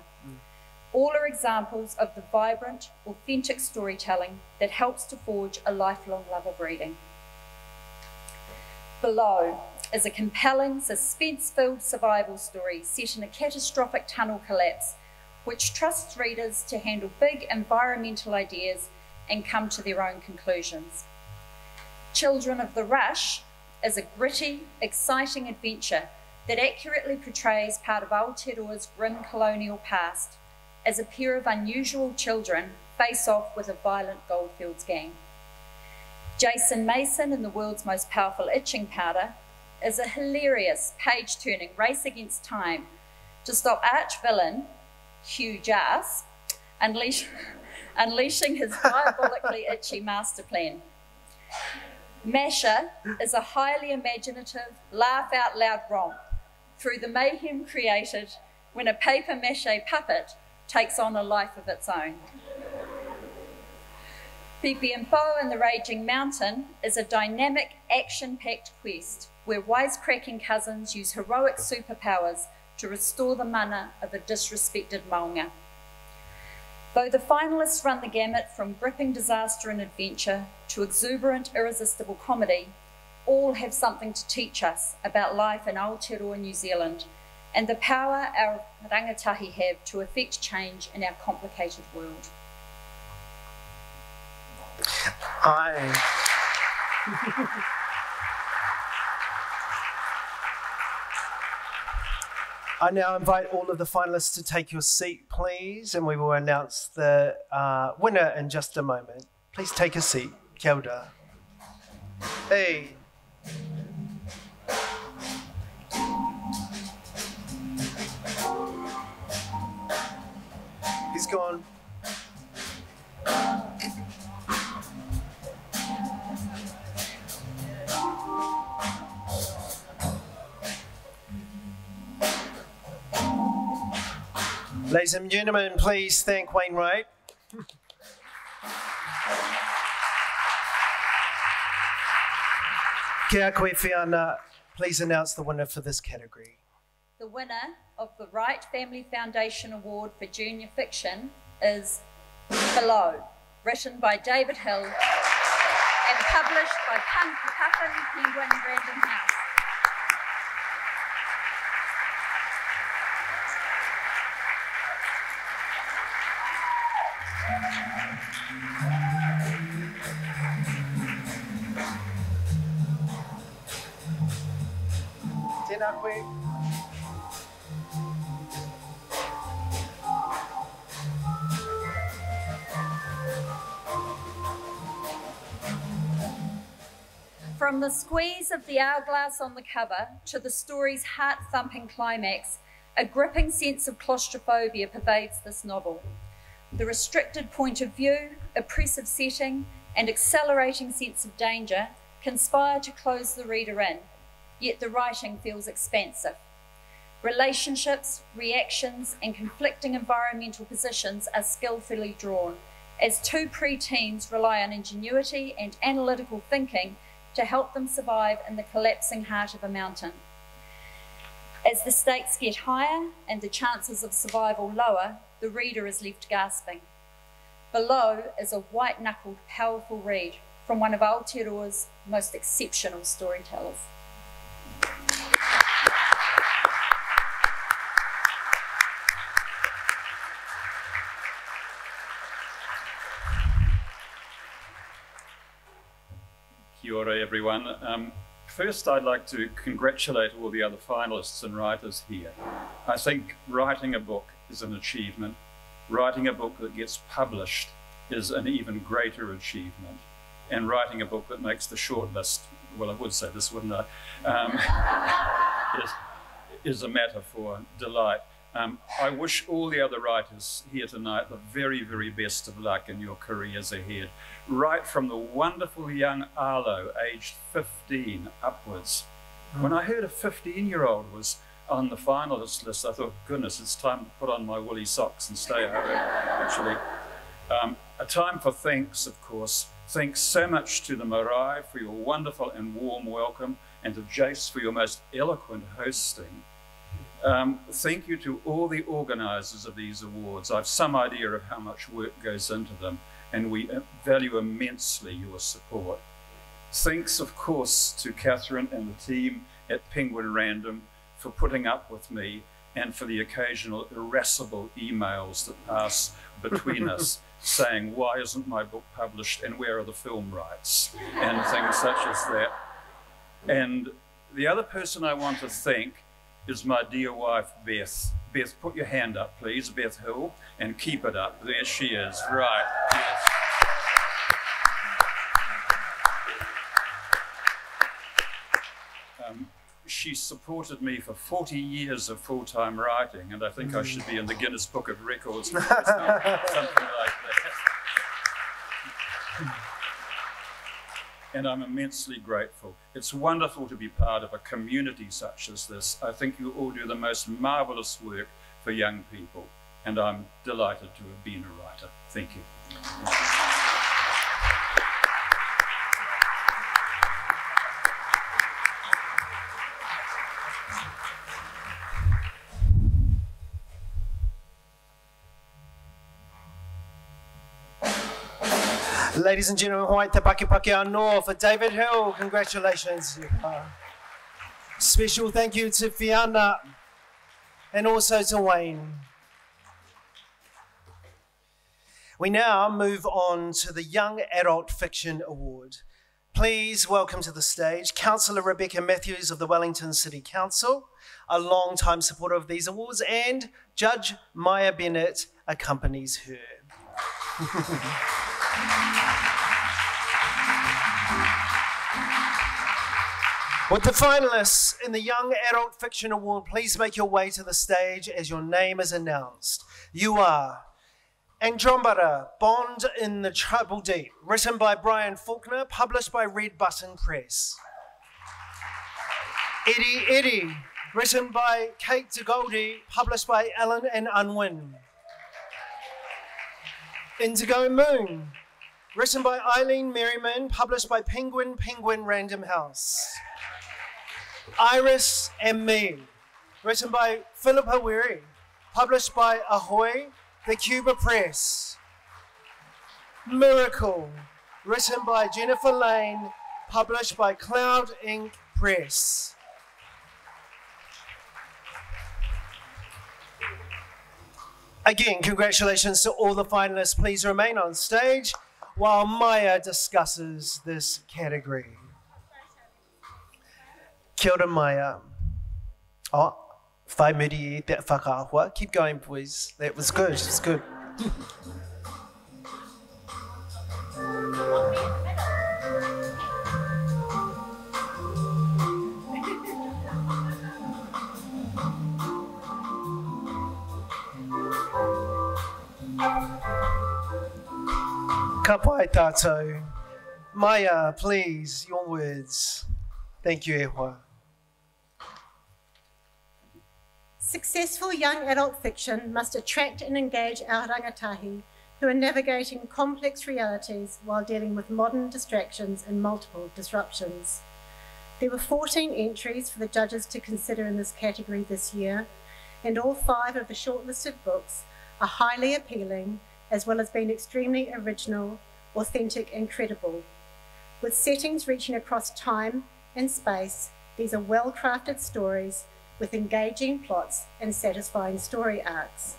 all are examples of the vibrant, authentic storytelling that helps to forge a lifelong love of reading. Below is a compelling, suspense-filled survival story set in a catastrophic tunnel collapse, which trusts readers to handle big environmental ideas and come to their own conclusions. Children of the Rush is a gritty, exciting adventure that accurately portrays part of Aotearoa's grim colonial past as a pair of unusual children face off with a violent goldfields gang. Jason Mason in The World's Most Powerful Itching Powder is a hilarious, page-turning race against time to stop arch-villain Hugh Jas unleashing his diabolically itchy master plan. Masha is a highly imaginative, laugh-out-loud romp through the mayhem created when a paper-mache puppet takes on a life of its own. Pipi and Po in the Raging Mountain is a dynamic, action-packed quest where wisecracking cousins use heroic superpowers to restore the mana of a disrespected maunga. Though the finalists run the gamut from gripping disaster and adventure to exuberant, irresistible comedy, all have something to teach us about life in Aotearoa, New Zealand, and the power our rangatahi have to effect change in our complicated world. Aye. I now invite all of the finalists to take your seat, please, and we will announce the winner in just a moment. Please take a seat. Kia ora. Hey. He's gone. Ladies and gentlemen, please thank Wayne Wright. Kia koe Fiona, please announce the winner for this category. The winner of the Wright Family Foundation Award for Junior Fiction is Below, written by David Hill and published by Puffin Penguin Random House. Tēnā koe. From the squeeze of the hourglass on the cover to the story's heart-thumping climax, a gripping sense of claustrophobia pervades this novel. The restricted point of view, oppressive setting, and accelerating sense of danger conspire to close the reader in, yet the writing feels expansive. Relationships, reactions, and conflicting environmental positions are skillfully drawn, as two pre-teens rely on ingenuity and analytical thinking to help them survive in the collapsing heart of a mountain. As the stakes get higher and the chances of survival lower, the reader is left gasping. Below is a white-knuckled, powerful read from one of Aotearoa's most exceptional storytellers. Kia ora, everyone. First, I'd like to congratulate all the other finalists and writers here. I think writing a book is an achievement Writing a book that gets published is an even greater achievement. And writing a book that makes the shortlist, well, I would say this, wouldn't I, is a matter for delight. I wish all the other writers here tonight the very, very best of luck in your careers ahead. Right from the wonderful young Arlo, aged 15 upwards. When I heard a 15-year-old was on the finalist list, I thought, goodness, it's time to put on my woolly socks and stay home, actually. A time for thanks, of course. Thanks so much to the Marae for your wonderful and warm welcome, and to Jace for your most eloquent hosting. Thank you to all the organisers of these awards. I've some idea of how much work goes into them, and we value immensely your support. Thanks, of course, to Catherine and the team at Penguin Random for putting up with me and for the occasional irascible emails that pass between us saying, why isn't my book published and where are the film rights? And things such as that. And the other person I want to thank is my dear wife, Beth. Beth, put your hand up, please, Beth Hill, and keep it up. There she is, right. Yes. She supported me for 40 years of full-time writing, and I think I should be in the Guinness Book of Records, something like that. And I'm immensely grateful. It's wonderful to be part of a community such as this. I think you all do the most marvellous work for young people, and I'm delighted to have been a writer. Thank you. Ladies and gentlemen, hoi te paki anō for David Hill. Congratulations. Special thank you to Fiona and also to Wayne. We now move on to the Young Adult Fiction Award. Please welcome to the stage Councillor Rebecca Matthews of the Wellington City Council, a long-time supporter of these awards, and Judge Maya Bennett accompanies her. With the finalists in the Young Adult Fiction Award, please make your way to the stage as your name is announced. You are Andromeda, Bond in the Trouble Deep, written by Brian Faulkner, published by Red Button Press. Eddie Eddie, written by Kate DeGoldie, published by Allen and Unwin. Indigo Moon, written by Eileen Merriman, published by Penguin Random House. Iris and Me, written by Philippa Weary, published by Ahoy, the Cuba Press. Miracle, written by Jennifer Lane, published by Cloud Ink Press. Again, congratulations to all the finalists. Please remain on stage while Maya discusses this category. Kia ora, Maya. Oh, whai muri te whakaahua. Keep going, boys. That was good. It's good. Ka pai tātou. Maya, please, your words. Thank you, Ehua. Successful young adult fiction must attract and engage our rangatahi who are navigating complex realities while dealing with modern distractions and multiple disruptions. There were 14 entries for the judges to consider in this category this year, and all 5 of the shortlisted books are highly appealing, as well as being extremely original, authentic and credible. With settings reaching across time and space, these are well-crafted stories with engaging plots and satisfying story arcs.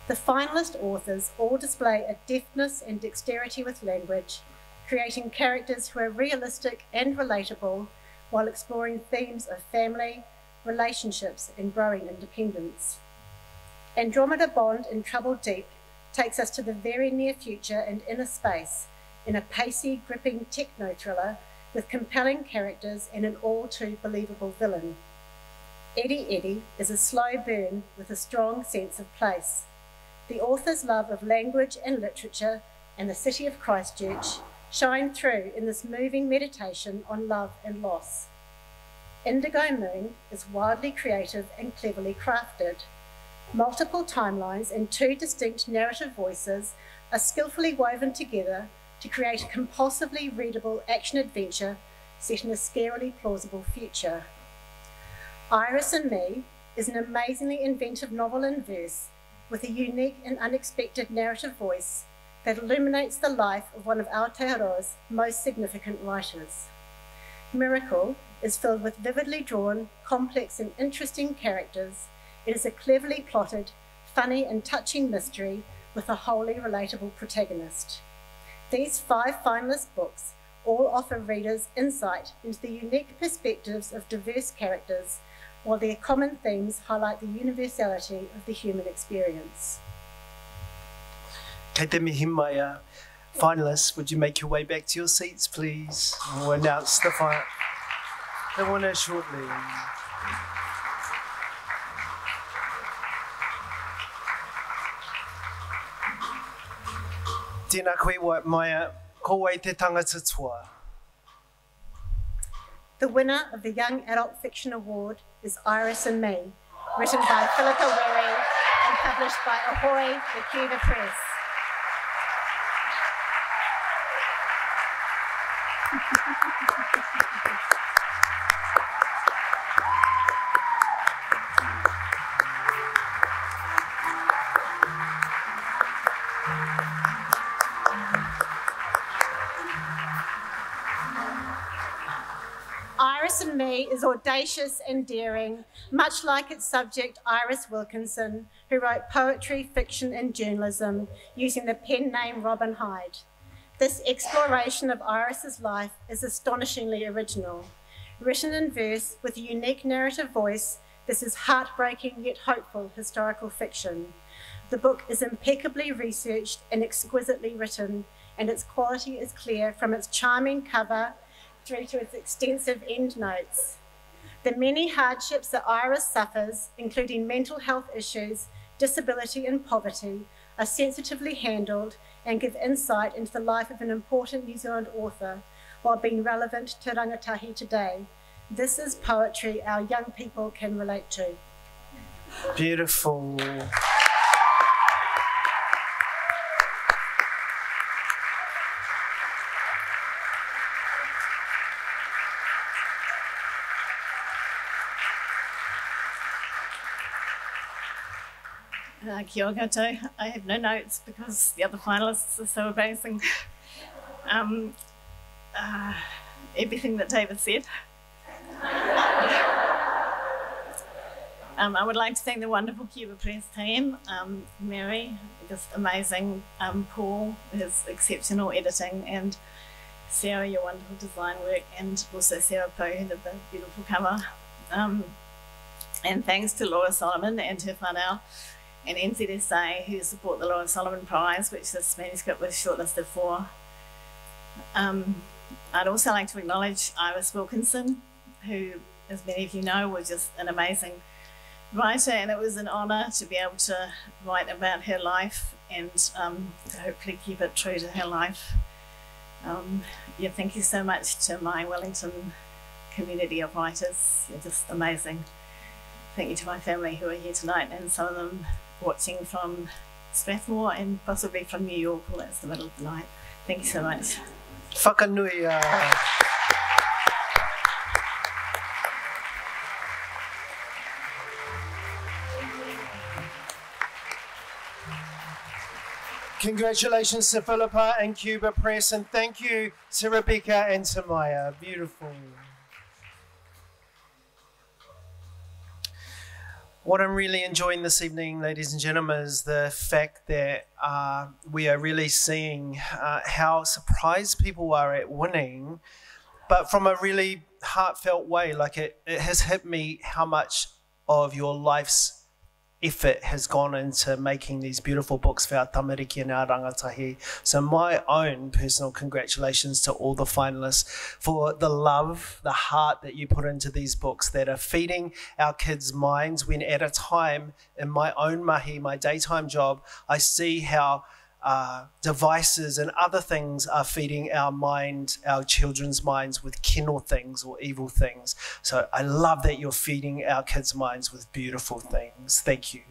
The finalist authors all display a deftness and dexterity with language, creating characters who are realistic and relatable while exploring themes of family, relationships and growing independence. Andromeda Bond in Trouble Deep takes us to the very near future and inner space in a pacey, gripping techno-thriller with compelling characters and an all-too-believable villain. Eddie is a slow burn with a strong sense of place. The author's love of language and literature and the city of Christchurch shine through in this moving meditation on love and loss. Indigo Moon is wildly creative and cleverly crafted. Multiple timelines and two distinct narrative voices are skillfully woven together to create a compulsively readable action-adventure set in a scarily plausible future. Iris and Me is an amazingly inventive novel in verse with a unique and unexpected narrative voice that illuminates the life of one of Aotearoa's most significant writers. Miracle is filled with vividly drawn, complex and interesting characters. It is a cleverly plotted, funny and touching mystery with a wholly relatable protagonist. These 5 finalist books all offer readers insight into the unique perspectives of diverse characters, while their common themes highlight the universality of the human experience. Kei te mihi mai a finalists, would you make your way back to your seats, please? We'll announce the winner shortly. Tēnā koe Maia, ko wai te tangata toa. The winner of the Young Adult Fiction Award is Iris and Me, written by Philippa Weri and published by Ahoy, the Kura Press. Iris and Me is audacious and daring, much like its subject Iris Wilkinson, who wrote poetry, fiction and journalism using the pen name Robin Hyde. This exploration of Iris's life is astonishingly original. Written in verse with a unique narrative voice, this is heartbreaking yet hopeful historical fiction. The book is impeccably researched and exquisitely written, and its quality is clear from its charming cover through to its extensive endnotes. The many hardships that Iris suffers, including mental health issues, disability and poverty, are sensitively handled and give insight into the life of an important New Zealand author while being relevant to rangatahi today. This is poetry our young people can relate to. Beautiful. Kia ora koutou. I have no notes because the other finalists are so amazing. Everything that David said. I would like to thank the wonderful Kura Press team, Marae, just amazing, Paul, his exceptional editing, and Sarah, your wonderful design work, and also Sarah Poe, who did the beautiful cover. And thanks to Laura Solomon and her whanau, and NZSA, who support the Laura Solomon Prize, which this manuscript was shortlisted for. I'd also like to acknowledge Iris Wilkinson, who, as many of you know, was just an amazing writer, and it was an honour to be able to write about her life and to hopefully keep it true to her life. Yeah, thank you so much to my Wellington community of writers. You're just amazing. Thank you to my family who are here tonight, and some of them watching from Strathmore and possibly from New York, although it's the middle of the night. Thank you so much. Whakanuia. Congratulations to Philippa and Kura Press, and thank you to Rebecca and to Maya. Beautiful. What I'm really enjoying this evening, ladies and gentlemen, is the fact that we are really seeing how surprised people are at winning, but from a really heartfelt way. Like it has hit me how much of your life's effort has gone into making these beautiful books for our tamariki and our rangatahi. So my own personal congratulations to all the finalists for the love, the heart that you put into these books that are feeding our kids' minds, when at a time in my own mahi, my daytime job, I see how devices and other things are feeding our mind, our children's minds, with kino things or evil things. So I love that you're feeding our kids' minds with beautiful things. Thank you.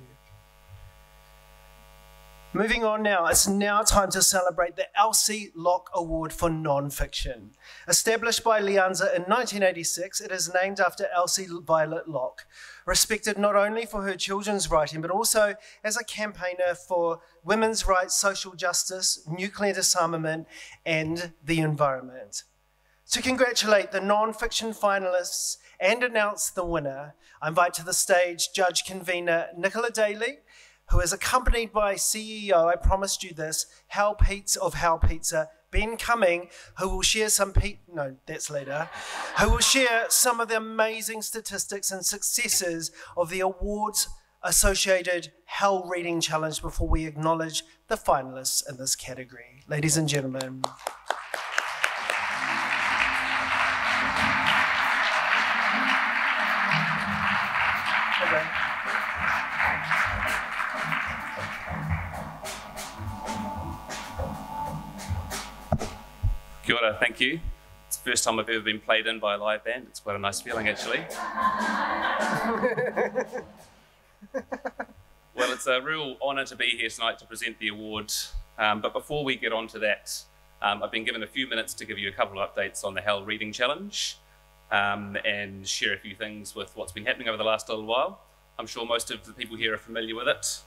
Moving on now, it's now time to celebrate the Elsie Locke Award for Non-Fiction. Established by Lianza in 1986, it is named after Elsie Violet Locke, respected not only for her children's writing, but also as a campaigner for women's rights, social justice, nuclear disarmament, and the environment. To congratulate the non-fiction finalists and announce the winner, I invite to the stage Judge Convener Nicola Daly, who is accompanied by CEO, I promised you this, Hal Pizza of Hal Pizza, Ben Cumming, who will share some, who will share some of the amazing statistics and successes of the awards associated Hal Reading Challenge before we acknowledge the finalists in this category. Ladies and gentlemen. Kia ora, thank you. It's the first time I've ever been played in by a live band. It's quite a nice feeling, actually. Well, it's a real honour to be here tonight to present the award. But before we get on to that, I've been given a few minutes to give you a couple of updates on the Hal Reading Challenge and share a few things with what's been happening over the last little while. I'm sure most of the people here are familiar with it.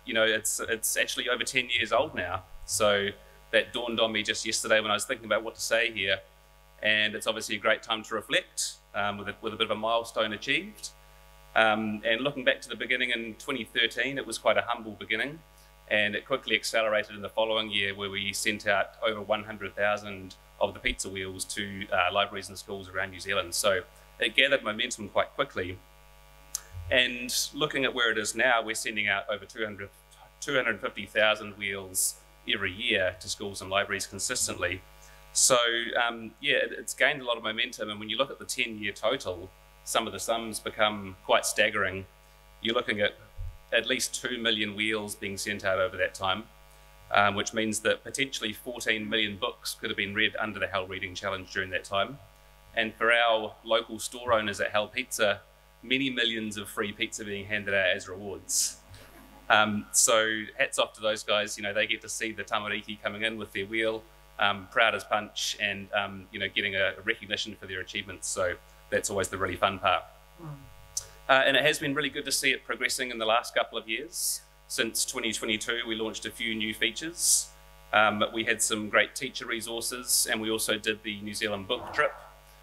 You know, it's actually over 10 years old now. So that dawned on me just yesterday when I was thinking about what to say here. And it's obviously a great time to reflect with a bit of a milestone achieved. And looking back to the beginning in 2013, it was quite a humble beginning. And it quickly accelerated in the following year, where we sent out over 100,000 of the pizza wheels to libraries and schools around New Zealand. So it gathered momentum quite quickly. And looking at where it is now, we're sending out over 250,000 wheels every year to schools and libraries consistently. So yeah, it's gained a lot of momentum, and when you look at the 10-year total, some of the sums become quite staggering. You're looking at least 2 million wheels being sent out over that time, which means that potentially 14 million books could have been read under the Hal Reading Challenge during that time. And for our local store owners at Hal Pizza, many millions of free pizza being handed out as rewards. So hats off to those guys. You know, they get to see the tamariki coming in with their wheel, proud as punch, and you know, getting a recognition for their achievements. So that's always the really fun part. And it has been really good to see it progressing in the last couple of years. Since 2022, we launched a few new features. We had some great teacher resources, and we also did the New Zealand book trip.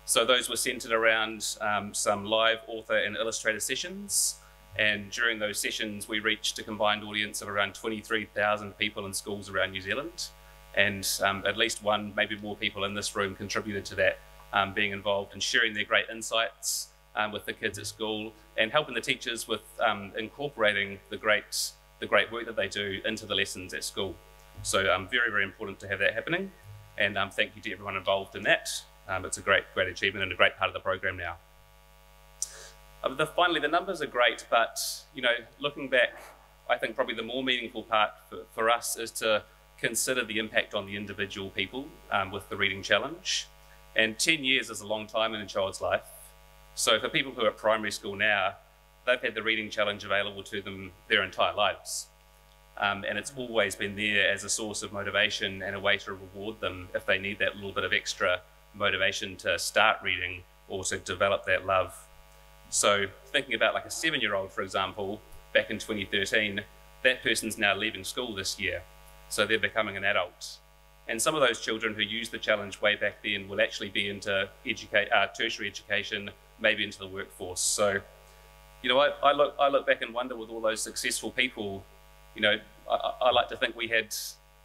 So those were centered around some live author and illustrator sessions. And during those sessions, we reached a combined audience of around 23,000 people in schools around New Zealand. And at least one, maybe more people in this room contributed to that, being involved and sharing their great insights with the kids at school, and helping the teachers with incorporating the great work that they do into the lessons at school. So very, very important to have that happening. And thank you to everyone involved in that. It's a great achievement and a great part of the program now. Finally, the numbers are great, but you know, looking back, I think probably the more meaningful part for us is to consider the impact on the individual people with the Reading Challenge. And 10 years is a long time in a child's life. So for people who are at primary school now, they've had the Reading Challenge available to them their entire lives. And it's always been there as a source of motivation and a way to reward them if they need that little bit of extra motivation to start reading or to develop that love. So thinking about like a 7-year-old, for example, back in 2013, that person's now leaving school this year. So they're becoming an adult. And some of those children who used the challenge way back then will actually be into tertiary education, maybe into the workforce. So, you know, I look back and wonder, with all those successful people, you know, I like to think we had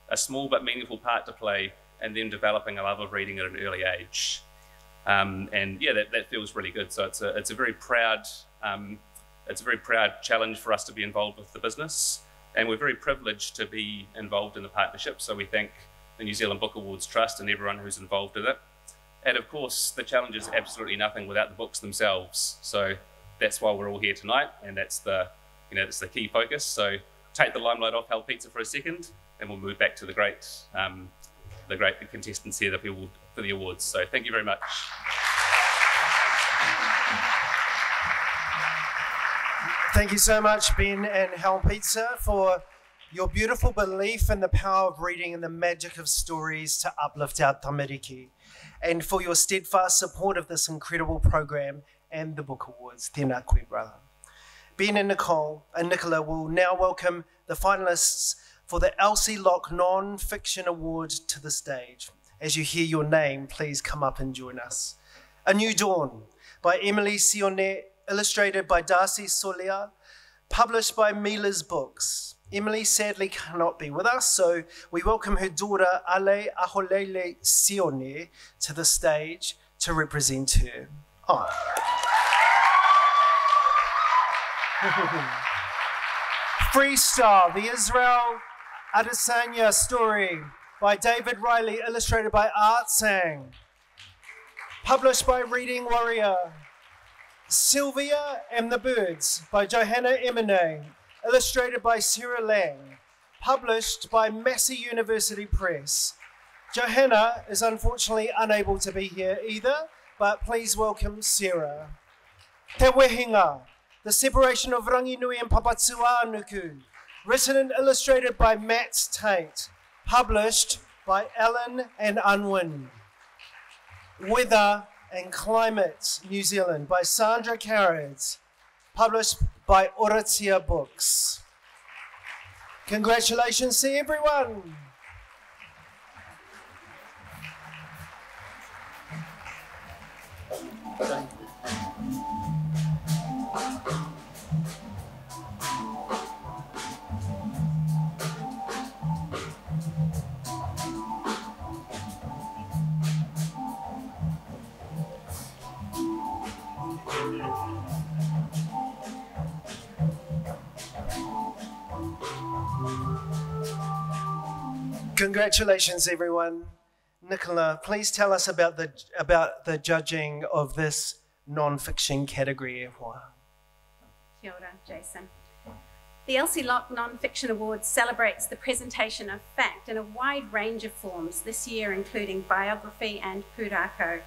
a small but meaningful part to play in them developing a love of reading at an early age. And yeah, that feels really good. So it's a very proud it's a very proud challenge for us to be involved with the business, and we're very privileged to be involved in the partnership, so we thank the New Zealand Book Awards Trust and everyone who's involved in it. And of course, the challenge is absolutely nothing without the books themselves, so that's why we're all here tonight, and that's the, that's the key focus. So take the limelight off Hell Pizza for a second, and we'll move back to the great contestants here, the people for the awards. So thank you very much. Thank you so much, Ben and Hell Pizza, for your beautiful belief in the power of reading and the magic of stories to uplift our tamariki, and for your steadfast support of this incredible program and the Book Awards. Tēnā koe, brother. Ben and Nicola will now welcome the finalists for the Elsie Locke Non-Fiction Award to the stage. As you hear your name, please come up and join us. A New Dawn by Emily Sionnet, illustrated by Darcy Solia, published by Mila's Books. Emily sadly cannot be with us, so we welcome her daughter Ale Aholele Sionnet to the stage to represent her. Oh. Freestyle, the Israel Adesanya story by David Riley, illustrated by Art Sang, published by Reading Warrior. Sylvia and the Birds by Johanna Emine, illustrated by Sarah Lang, published by Massey University Press. Johanna is unfortunately unable to be here either, but please welcome Sarah. Te Wehinga, The Separation of Ranginui and Papatūānuku, written and illustrated by Matt Tate, published by Ellen and Unwin. Weather and Climate New Zealand by Sandra Carrad, published by Oratia Books. Congratulations to everyone. Congratulations, everyone. Nicola, please tell us about the judging of this non-fiction category. Kia ora, Jason. The Elsie Locke Non-Fiction Award celebrates the presentation of fact in a wide range of forms, this year including biography and pūrākau.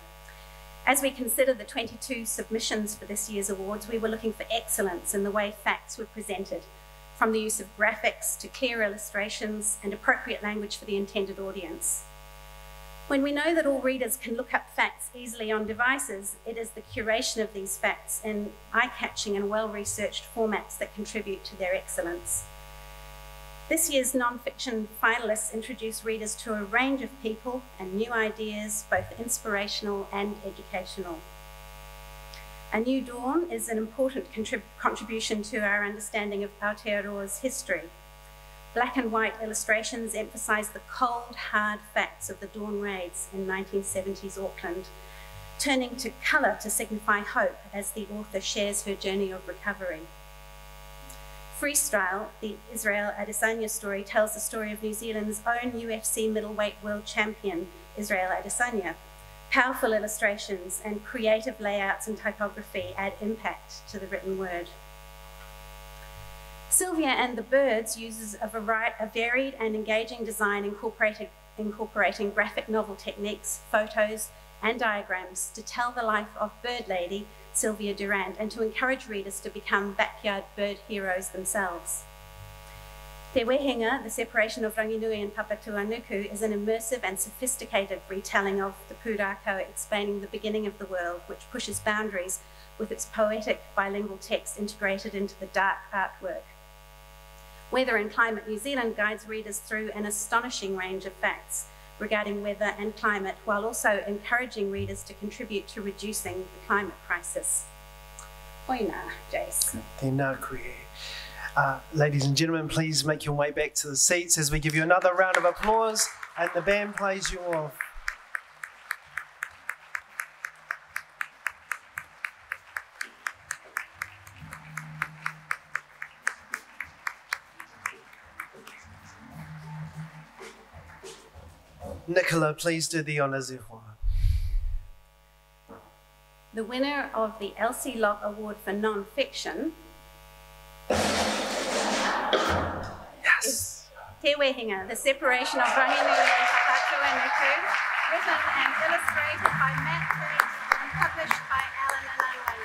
As we consider the 22 submissions for this year's awards, we were looking for excellence in the way facts were presented, from the use of graphics to clear illustrations and appropriate language for the intended audience. When we know that all readers can look up facts easily on devices, it is the curation of these facts in eye-catching and well-researched formats that contribute to their excellence. This year's non-fiction finalists introduce readers to a range of people and new ideas, both inspirational and educational. A New Dawn is an important contribution to our understanding of Aotearoa's history. Black and white illustrations emphasise the cold, hard facts of the Dawn raids in 1970s Auckland, turning to colour to signify hope as the author shares her journey of recovery. Freestyle, the Israel Adesanya story, tells the story of New Zealand's own UFC middleweight world champion, Israel Adesanya. Powerful illustrations and creative layouts and typography add impact to the written word. Sylvia and the Birds uses a varied and engaging design incorporating graphic novel techniques, photos, and diagrams to tell the life of bird lady Sylvia Durand and to encourage readers to become backyard bird heroes themselves. Te Wehinga, The Separation of Ranginui and Papatūānuku, is an immersive and sophisticated retelling of the pūrākau explaining the beginning of the world, which pushes boundaries with its poetic bilingual text integrated into the dark artwork. Weather and Climate New Zealand guides readers through an astonishing range of facts regarding weather and climate, while also encouraging readers to contribute to reducing the climate crisis. Oina, Jace. Tēnā koe. Ladies and gentlemen, please make your way back to the seats as we give you another round of applause and the band plays you off. Nicola, please do the honours, e hoa. The winner of the Elsie Locke Award for Non-Fiction is Te Wehinga, The Separation of Ranginui and Papatū Nuku, written and illustrated by Matt Wright and published by Alan and Unwin.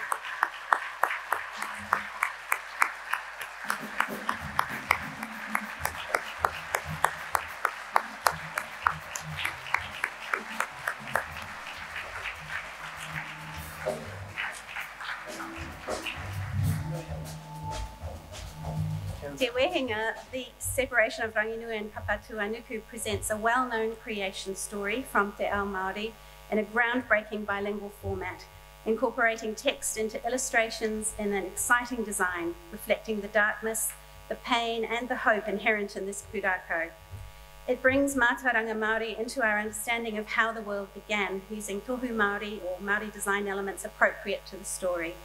Te Wehinga, The Separation of Ranginui and Papatū Nuku presents a well-known creation story from Te Ao Māori in a groundbreaking bilingual format, incorporating text into illustrations in an exciting design, reflecting the darkness, the pain and the hope inherent in this pūrākau. It brings mātauranga Māori into our understanding of how the world began, using tohu Māori or Māori design elements appropriate to the story.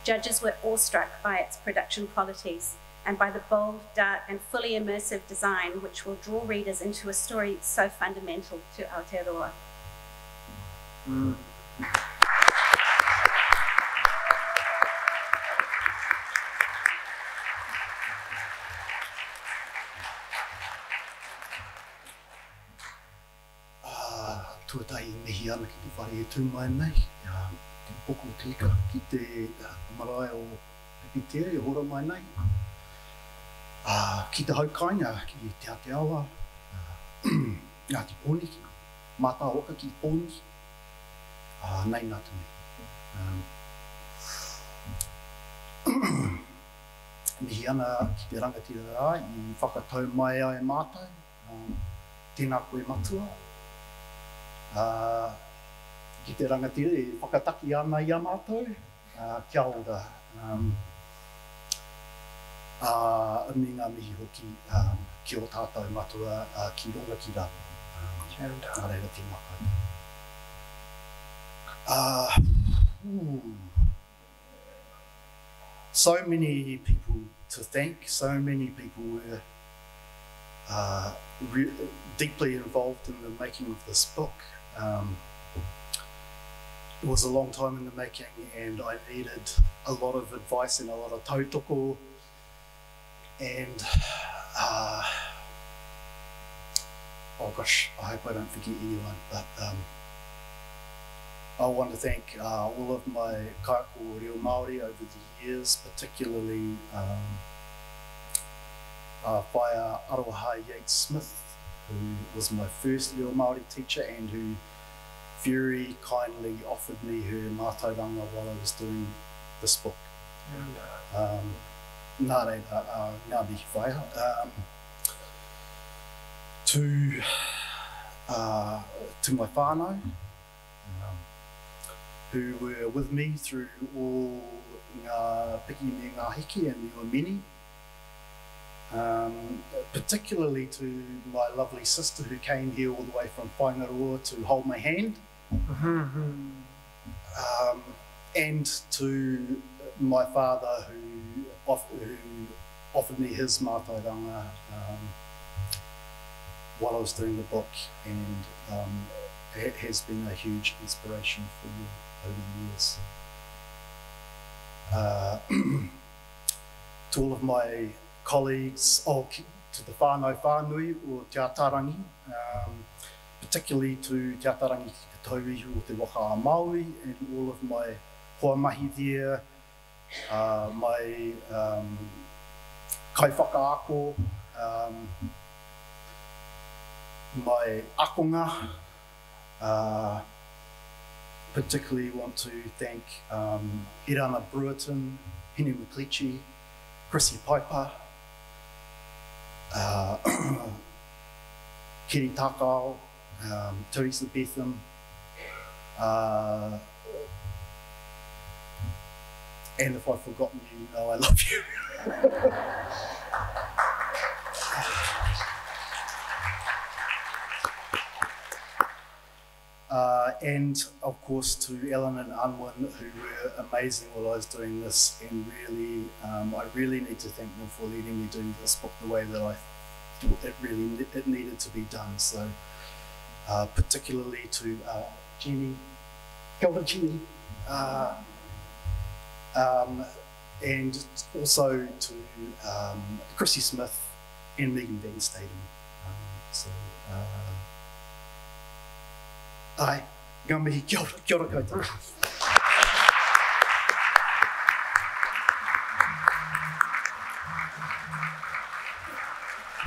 Judges were awestruck by its production qualities and by the bold, dark and fully immersive design which will draw readers into a story so fundamental to Aotearoa. Tuatai mihi ana ki te whare e tū mai nei, ki poko tika ki te marae o Pipitea e hora mai nei. Ki te haukainga ki te Aotearoa, ngā te pōniki, mātā oka ki te pōniki, nei nā te mea. Mihi ana ki te rangatira rā I whakatau mai ai mātou, tēnā koe matua. Ki te rangatira e whakataki ana I a mātou, kia ora. Mi ngā mihi hoki ki o tātou matua ki ronga ki rā. Nā reira tēnā koutou. So many people to thank, so many people were deeply involved in the making of this book. It was a long time in the making and I needed a lot of advice and a lot of tautoko. And oh gosh, I hope I don't forget anyone, but I want to thank all of my kaiko reo Māori over the years, particularly Whaia Aroha Yates Smith, who was my first reo Māori teacher and who very kindly offered me her mātauranga while I was doing this book. Nā reira, ngā mihi whaia. To my whānau, who were with me through all ngā piki me ngā hiki and the many. Particularly to my lovely sister who came here all the way from Whaingaroa to hold my hand. And to my father who offered me his mātauranga while I was doing the book, and it has been a huge inspiration for me over the years. To all of my colleagues, to the whānau whānui o Te Atarangi, particularly to Te Atarangi ki te tauihu o Te Waka a Maui, and all of my hoa mahi there, my kaiwhakaako, my akonga. Particularly want to thank Irana Brewerton, Hinu Muklichi, Chrissy Piper, Kiri Takao, Teresa Betham, and if I've forgotten you, you know I love you. And of course to Ellen and Unwin, who were amazing while I was doing this, and really, I really need to thank them for letting me do this book the way that I thought it needed to be done. So particularly to Jenny, kia ora Jenny, and also to Chrissy Smith and Megan Van Staden. Ai, ngā mihi, kia ora koutou.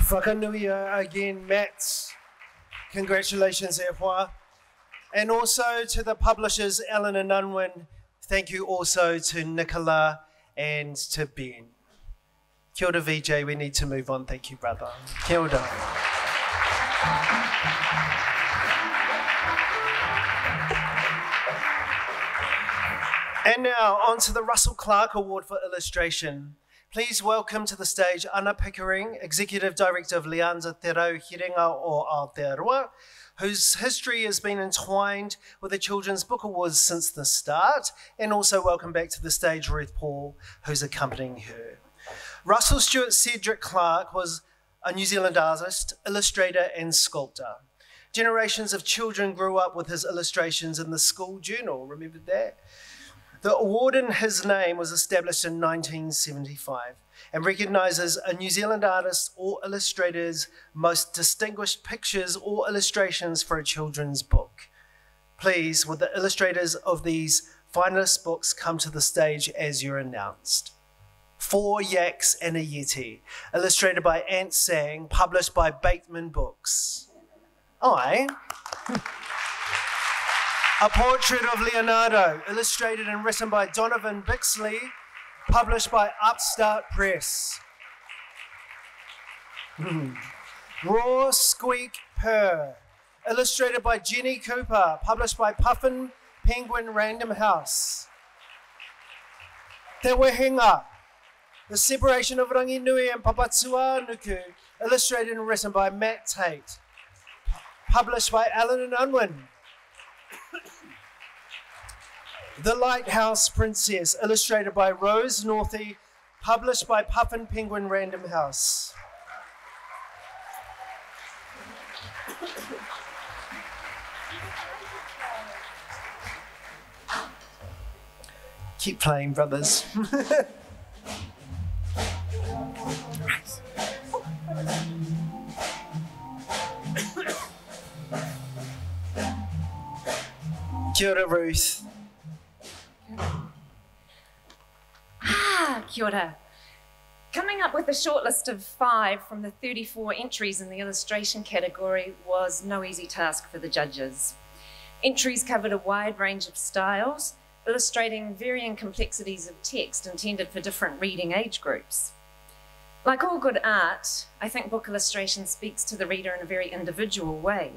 Whakanuia again, Matt. Congratulations, e hoa. And also to the publishers, Ellen and Unwin. Thank you also to Nicola and to Ben. Kia ora, VJ, we need to move on. Thank you, brother. Kia ora. And now, on to the Russell Clark Award for Illustration. Please welcome to the stage Anna Pickering, Executive Director of Leanza Te Rau Hirenga o Aotearoa, whose history has been entwined with the Children's Book Awards since the start, and also welcome back to the stage Ruth Paul, who's accompanying her. Russell Stewart Cedric Clark was a New Zealand artist, illustrator and sculptor. Generations of children grew up with his illustrations in the school journal, remember that? The award in his name was established in 1975 and recognises a New Zealand artist or illustrator's most distinguished pictures or illustrations for a children's book. Please, would the illustrators of these finalist books come to the stage as you're announced. 4 Yaks and a Yeti, illustrated by Ant Sang, published by Bateman Books. A Portrait of Leonardo, illustrated and written by Donovan Bixley, published by Upstart Press. Raw Squeak Purr, illustrated by Jenny Cooper, published by Puffin Penguin Random House. Te Wehenga, The Separation of Ranginui and Papatua Nuku, illustrated and written by Matt Tate, published by Allen and Unwin. The Lighthouse Princess, illustrated by Rose Northey, published by Puffin Penguin Random House. Keep playing, brothers. Kia ora, Ruth. Kia ora. Coming up with a shortlist of 5 from the 34 entries in the illustration category was no easy task for the judges. Entries covered a wide range of styles, illustrating varying complexities of text intended for different reading age groups. Like all good art, I think book illustration speaks to the reader in a very individual way.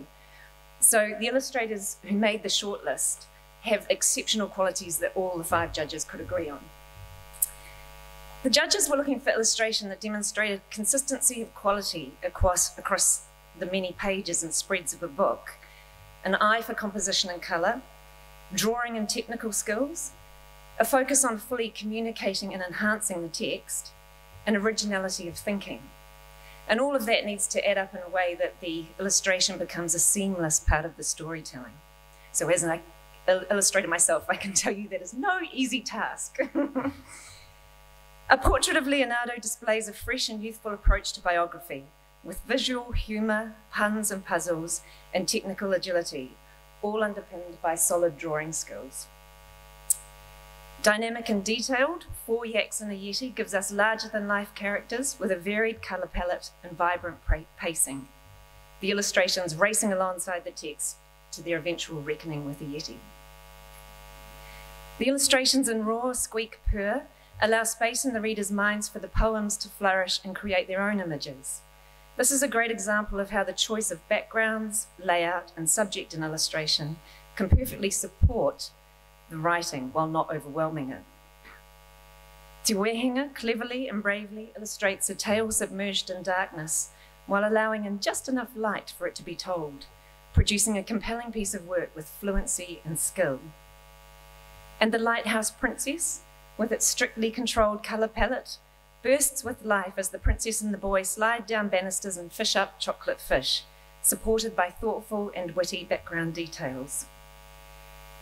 So the illustrators who made the shortlist have exceptional qualities that all the 5 judges could agree on. The judges were looking for illustration that demonstrated consistency of quality across the many pages and spreads of a book, an eye for composition and colour, drawing and technical skills, a focus on fully communicating and enhancing the text, and originality of thinking. And all of that needs to add up in a way that the illustration becomes a seamless part of the storytelling. So as an illustrator myself, I can tell you that is no easy task. A Portrait of Leonardo displays a fresh and youthful approach to biography, with visual humour, puns and puzzles, and technical agility, all underpinned by solid drawing skills. Dynamic and detailed, 4 Yaks and a Yeti gives us larger-than-life characters with a varied colour palette and vibrant pacing. The illustrations racing alongside the text to their eventual reckoning with the Yeti. The illustrations in Raw Squeak Purr allow space in the reader's minds for the poems to flourish and create their own images. This is a great example of how the choice of backgrounds, layout, and subject in illustration can perfectly support the writing while not overwhelming it. Te Wehenga cleverly and bravely illustrates a tale submerged in darkness while allowing in just enough light for it to be told, producing a compelling piece of work with fluency and skill. And The Lighthouse Princess, with its strictly controlled colour palette, bursts with life as the princess and the boy slide down banisters and fish up chocolate fish, supported by thoughtful and witty background details.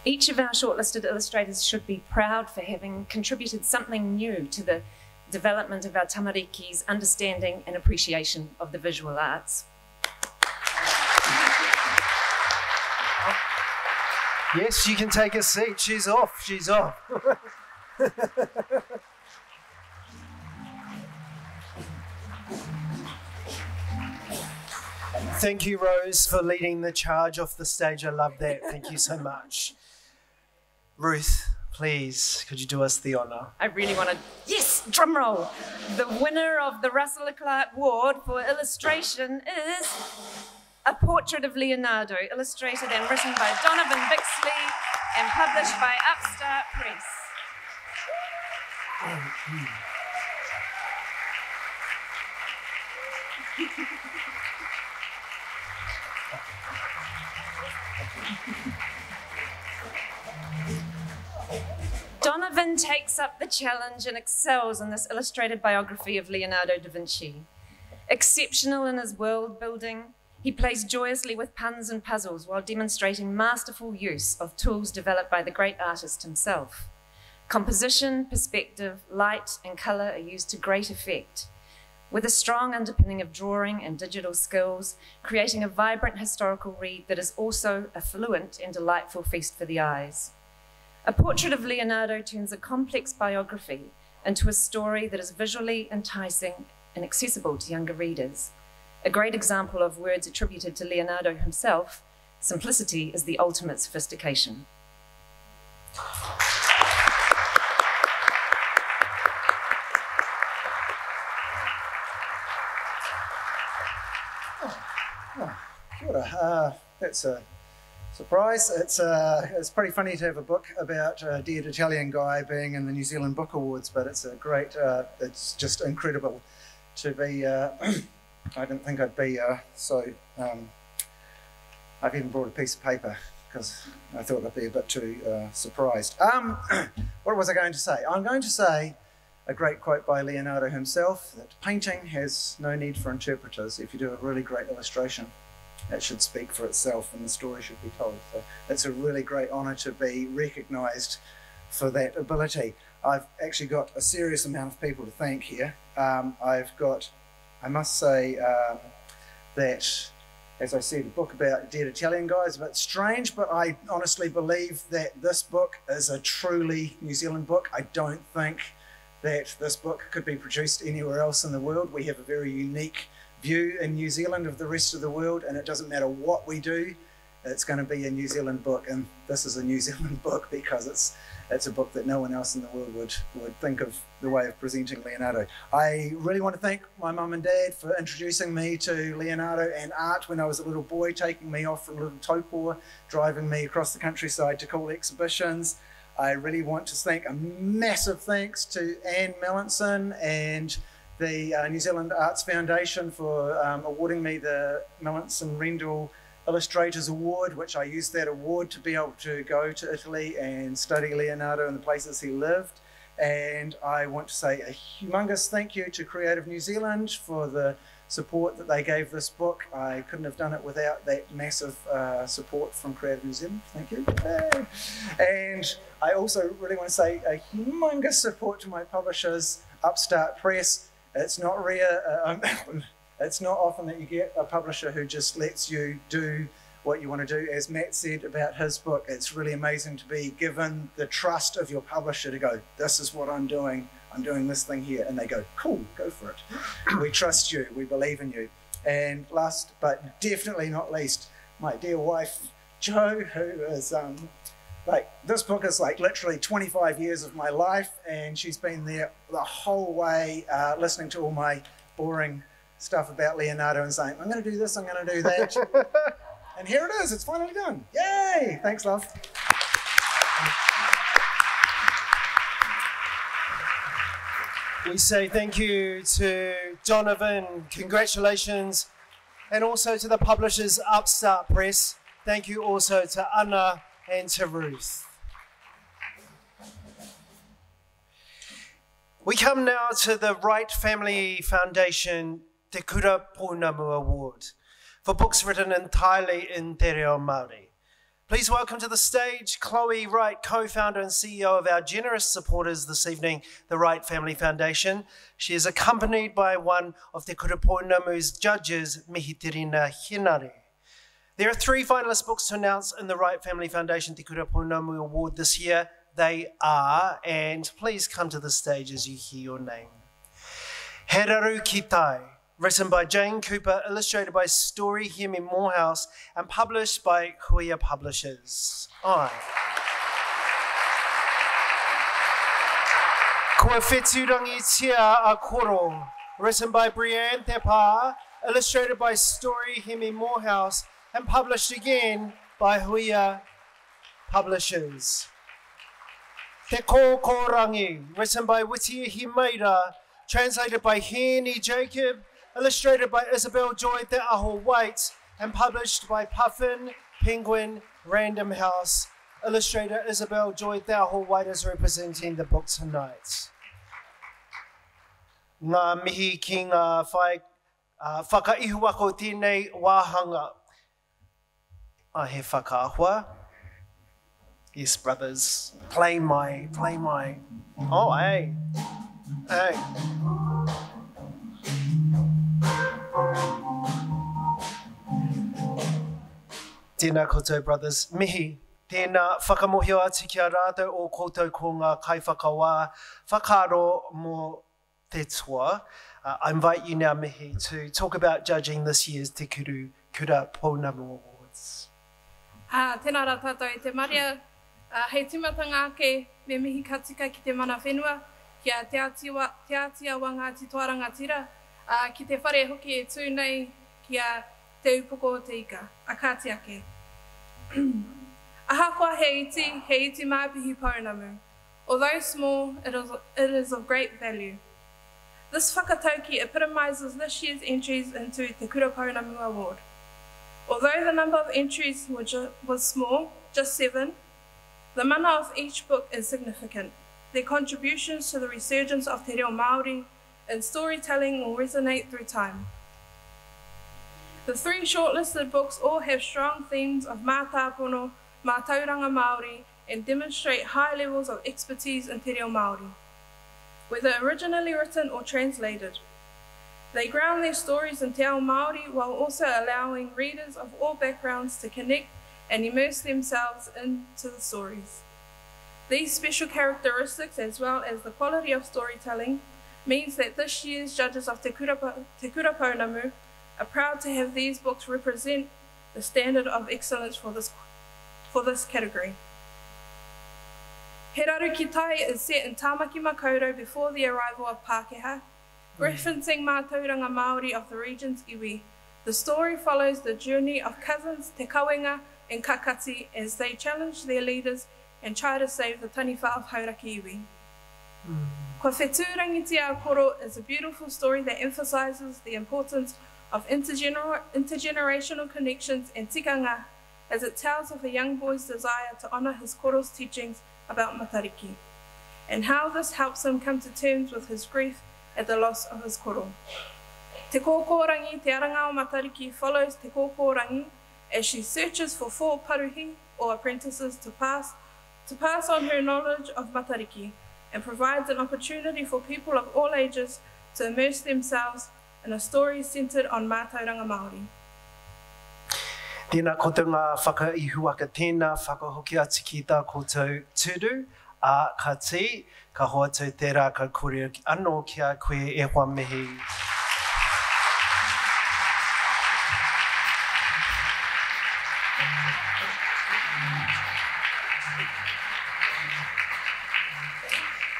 Each of our shortlisted illustrators should be proud for having contributed something new to the development of our tamariki's understanding and appreciation of the visual arts. Yes, you can take a seat. She's off. She's off. Thank you, Rose, for leading the charge off the stage. I love that. Thank you so much. Ruth, please, could you do us the honour? I really want to, yes, drum roll. The winner of the Russell Locke Award for illustration is A Portrait of Leonardo, illustrated and written by Donovan Bixley and published by Upstart Press. Donovan takes up the challenge and excels in this illustrated biography of Leonardo da Vinci. Exceptional in his world building, he plays joyously with puns and puzzles while demonstrating masterful use of tools developed by the great artist himself. Composition, perspective, light, and colour are used to great effect, with a strong underpinning of drawing and digital skills, creating a vibrant historical read that is also a fluent and delightful feast for the eyes. A Portrait of Leonardo turns a complex biography into a story that is visually enticing and accessible to younger readers. A great example of words attributed to Leonardo himself, simplicity is the ultimate sophistication. Kura. That's a surprise. It's pretty funny to have a book about a dead Italian guy being in the New Zealand Book Awards, but it's a great, it's just incredible to be, I didn't think I'd be I've even brought a piece of paper because I thought I'd be a bit too surprised. What was I going to say? I'm going to say a great quote by Leonardo himself, that painting has no need for interpreters. If you do a really great illustration, it should speak for itself and the story should be told. So it's a really great honour to be recognised for that ability. I've actually got a serious amount of people to thank here. I must say that, as I said, a book about dead Italian guy is a bit strange, but I honestly believe that this book is a truly New Zealand book. I don't think that this book could be produced anywhere else in the world. We have a very unique view in New Zealand of the rest of the world, and it doesn't matter what we do, it's going to be a New Zealand book, and this is a New Zealand book because it's a book that no one else in the world would think of the way of presenting Leonardo. I really want to thank my mum and dad for introducing me to Leonardo and art when I was a little boy, taking me off from little taupo, driving me across the countryside to cool exhibitions. I really want to thank a massive thanks to Anne Mellinson and the New Zealand Arts Foundation for awarding me the Mellinson Rendell Illustrators Award, which I used that award to be able to go to Italy and study Leonardo and the places he lived. And I want to say a humongous thank you to Creative New Zealand for the support that they gave this book. I couldn't have done it without that massive support from Creative New Zealand. Thank you. And I also really want to say a humongous support to my publishers, Upstart Press. It's not rare, it's not often that you get a publisher who just lets you do what you want to do. As Matt said about his book, it's really amazing to be given the trust of your publisher to go, this is what I'm doing this thing here. And they go, cool, go for it. We trust you, we believe in you. And last but definitely not least, my dear wife, Jo, who is, this book is like literally 25 years of my life, and she's been there the whole way listening to all my boring stuff about Leonardo and saying, I'm going to do this, I'm going to do that. And here it is, it's finally done. Yay! Thanks, love. We say thank you to Donovan, congratulations, and also to the publishers Upstart Press. Thank you also to Anna and to Ruth. We come now to the Wright Family Foundation Te Kura Pounamu Award. for books written entirely in te reo Māori. Please welcome to the stage Chloe Wright, co-founder and CEO of our generous supporters this evening, the Wright Family Foundation. She is accompanied by one of Te Kura Pounamu's judges, Mihi Terina Hinare. There are 3 finalist books to announce in the Wright Family Foundation Te Kura Pounamu Award this year. They are, and please come to the stage as you hear your name. He Raru Ki Tai, written by Jane Cooper, illustrated by Story Hemi Morehouse, and published by Huia Publishers. Ai. Kua Wheturangi Tia a Koro, written by Brianne Tepa, illustrated by Story Hemi Morehouse, and published again by Huia Publishers. Te Kōkōrangi, written by Witia Himeira, translated by Henny Jacob, illustrated by Isabel Joy Te Aho White, and published by Puffin Penguin Random House. Illustrator Isabel Joy Te Aho White is representing the book tonight. Ngā mihi ki ngā whakaihu ako tēnei wāhanga. A he whakaahua. Yes, brothers. Play my. Oh, hey. Hey. Tēnā koutou, brothers. Mihi, tēnā whakamohio atu ki a rātou o koutou ko ngā kaiwhakawā whakaro mō te toa. I invite you now, Mihi, to talk about judging this year's Te Kura Pounamu Awards. Tēnā rā tātou e te maria. Hei timatanga ake me mihi katika ki te mana whenua, kia te atia wanga ti tuaranga tira, ki te whare hoki e tū nei kia te upoko o te ika, a kāti ake. Ahakoa he iti māpihi Pounamu. Although small, it is of great value. This whakatauki epitomises this year's entries into Te Kura Pounamu Award. Although the number of entries was small, just 7, the mana of each book is significant. Their contributions to the resurgence of te reo Māori and storytelling will resonate through time. The 3 shortlisted books all have strong themes of mātāpono, mātauranga Māori, and demonstrate high levels of expertise in te reo Māori, whether originally written or translated. They ground their stories in te ao Māori while also allowing readers of all backgrounds to connect and immerse themselves into the stories. These special characteristics, as well as the quality of storytelling, means that this year's judges of Te Kura Pounamu are proud to have these books represent the standard of excellence for this category. He Raru Ki Tai is set in Tāmaki Makaurau before the arrival of Pākehā, referencing mātauranga Māori of the region's iwi. The story follows the journey of cousins Te Kawenga and Kakati as they challenge their leaders and try to save the taniwha of Hauraki iwi. Kua Wheturangi Te Ao Koro is a beautiful story that emphasises the importance of intergenerational connections and tikanga, as it tells of a young boy's desire to honour his koro's teachings about matariki, and how this helps him come to terms with his grief at the loss of his koro. Te kōkōrangi Te Aranga o Matariki follows Te kōkōrangi as she searches for 4 paruhi, or apprentices, to pass on her knowledge of matariki, and provides an opportunity for people of all ages to immerse themselves in a story centred on mātauranga Māori. Tēnā koutou ngā whakaihuaka tēnā whakahoki atu ki tā koutou tūru, ka tī, ka hoa tau tērā ka kore anō kia koe e hoa mihi.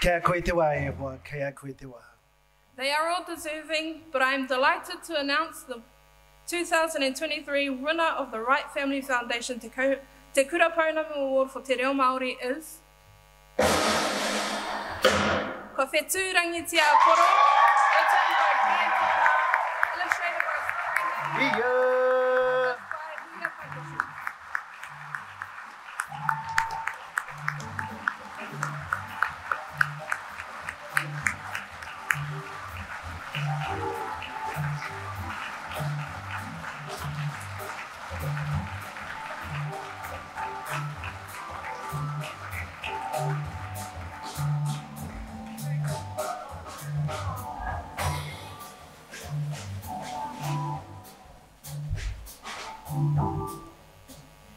Kia koe te wā e hoa, kia koe te wā. They are all deserving, but I am delighted to announce the 2023 winner of the Wright Family Foundation Te Kura Pounamu Award for Te Reo Māori is Kua Wheturangi Te Ao Koro, written by Brian Tepa, illustrated by Story Hemi.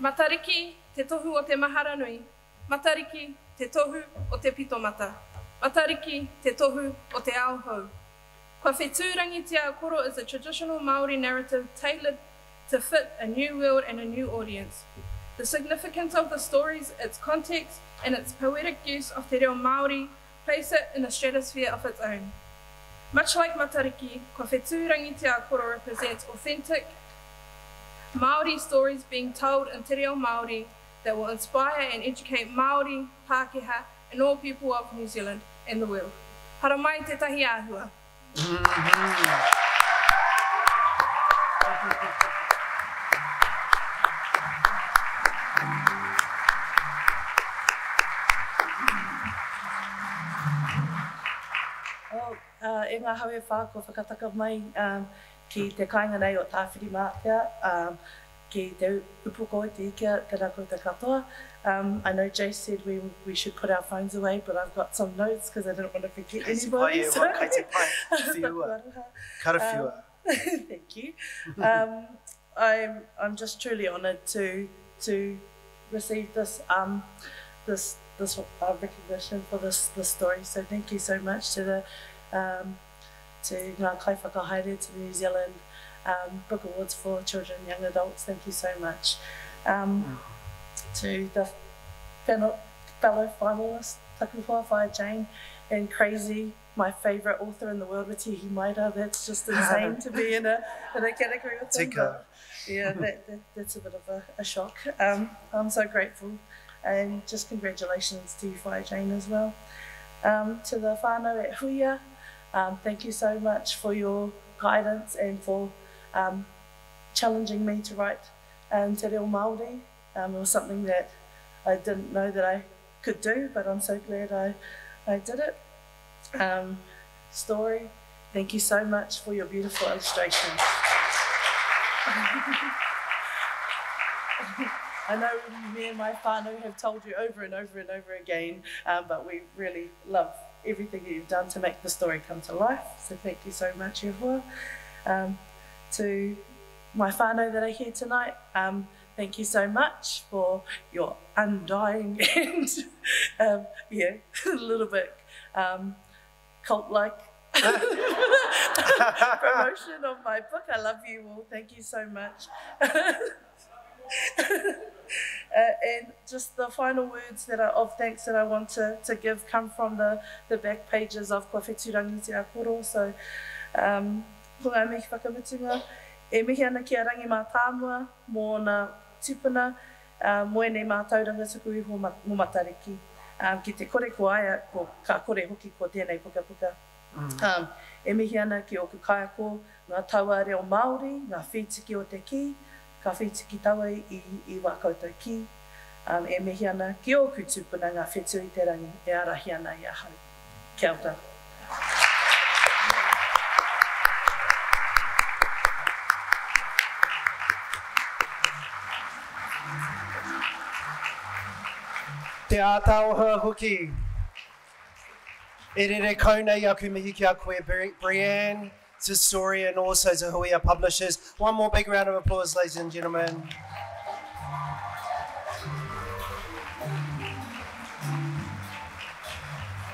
Matariki te tohu o te Maharanui. Matariki te tohu o te Pitomata. Matariki te tohu o te Aohau. Kua whetūrangi te Aokoro is a traditional Māori narrative tailored to fit a new world and a new audience. The significance of the stories, its context, and its poetic use of te reo Māori place it in a stratosphere of its own. Much like Matariki, Kua whetūrangi te Aokoro represents authentic Māori stories being told in te reo Māori that will inspire and educate Māori, Pākehā, and all people of New Zealand and the world. Hara mai te tahi āhua. E ngā haue whā ko whakataka mai ki te kāinga nei o tāwhiri mātea, ki te upoko i te ikea, te rako te katoa. I know Jay said we should put our phones away, but I've got some notes because I didn't want to forget anybody. Thank you. I'm just truly honoured to receive this recognition for this story. So thank you so much to the to ngā kaiwhakahaere, to the New Zealand Book Awards for Children and Young Adults. Thank you so much. To the fellow finalists, Taku Whawhai Jane and Crazy, my favourite author in the world with Tihi Maira. That's just insane to be in a category with them. Yeah, that's a bit of a shock. I'm so grateful, and just congratulations to you, Whai Jane, as well. To the whānau at Huia, thank you so much for your guidance and for challenging me to write te reo Māori. It was something that I didn't know that I could do, but I'm so glad I did it. Story, thank you so much for your beautiful illustrations. I know me and my whānau have told you over and over and over again, but we really love everything that you've done to make the story come to life. So thank you so much, Yehua. To my whānau that are here tonight, thank you so much for your undying and, a little bit cult-like promotion of my book. I love you all. Thank you so much. And just the final words of thanks that I want to give come from the back pages of Kua Whetūrangi te Aokoro. So, hunga mihi whakamutunga, e mihi ana ki a rangi mā tāmua, mō na tupuna, moene mā tauranga tuku iho mō Matariki. Ki te kore ko aia, ka kore hoki ko tēnei puka puka. E mihi ana ki o kaiako, ngā taua reo Māori, ngā whitiki o te ki, ka whitiki taua i wā koutou ki. E mihi ana ki o kutupuna ngā whetū i te rangi, e arahi ana i ahau. Kia ora. Te ātaohua hoki. E rere kaunei aku mihi ki a koe Brianne, to Story, and also to Huia Publishers. One more big round of applause, ladies and gentlemen.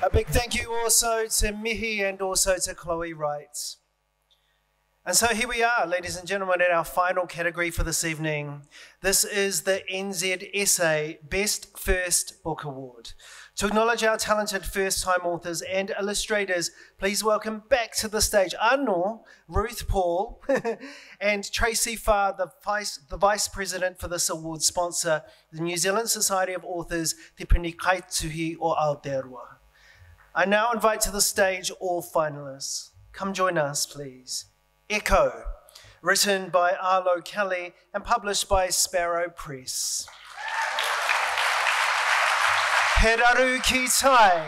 A big thank you also to Mihi and also to Chloe Wright. And so here we are, ladies and gentlemen, in our final category for this evening. This is the NZSA Best First Book Award. To acknowledge our talented first-time authors and illustrators, please welcome back to the stage Anno, Ruth Paul, and Tracy Farr, the Vice President for this award sponsor, the New Zealand Society of Authors, Te Puni Kaituhi o Aotearoa. I now invite to the stage all finalists. Come join us, please. Echo, written by Arlo Kelly and published by Sparrow Press. He Raru Ki Tai,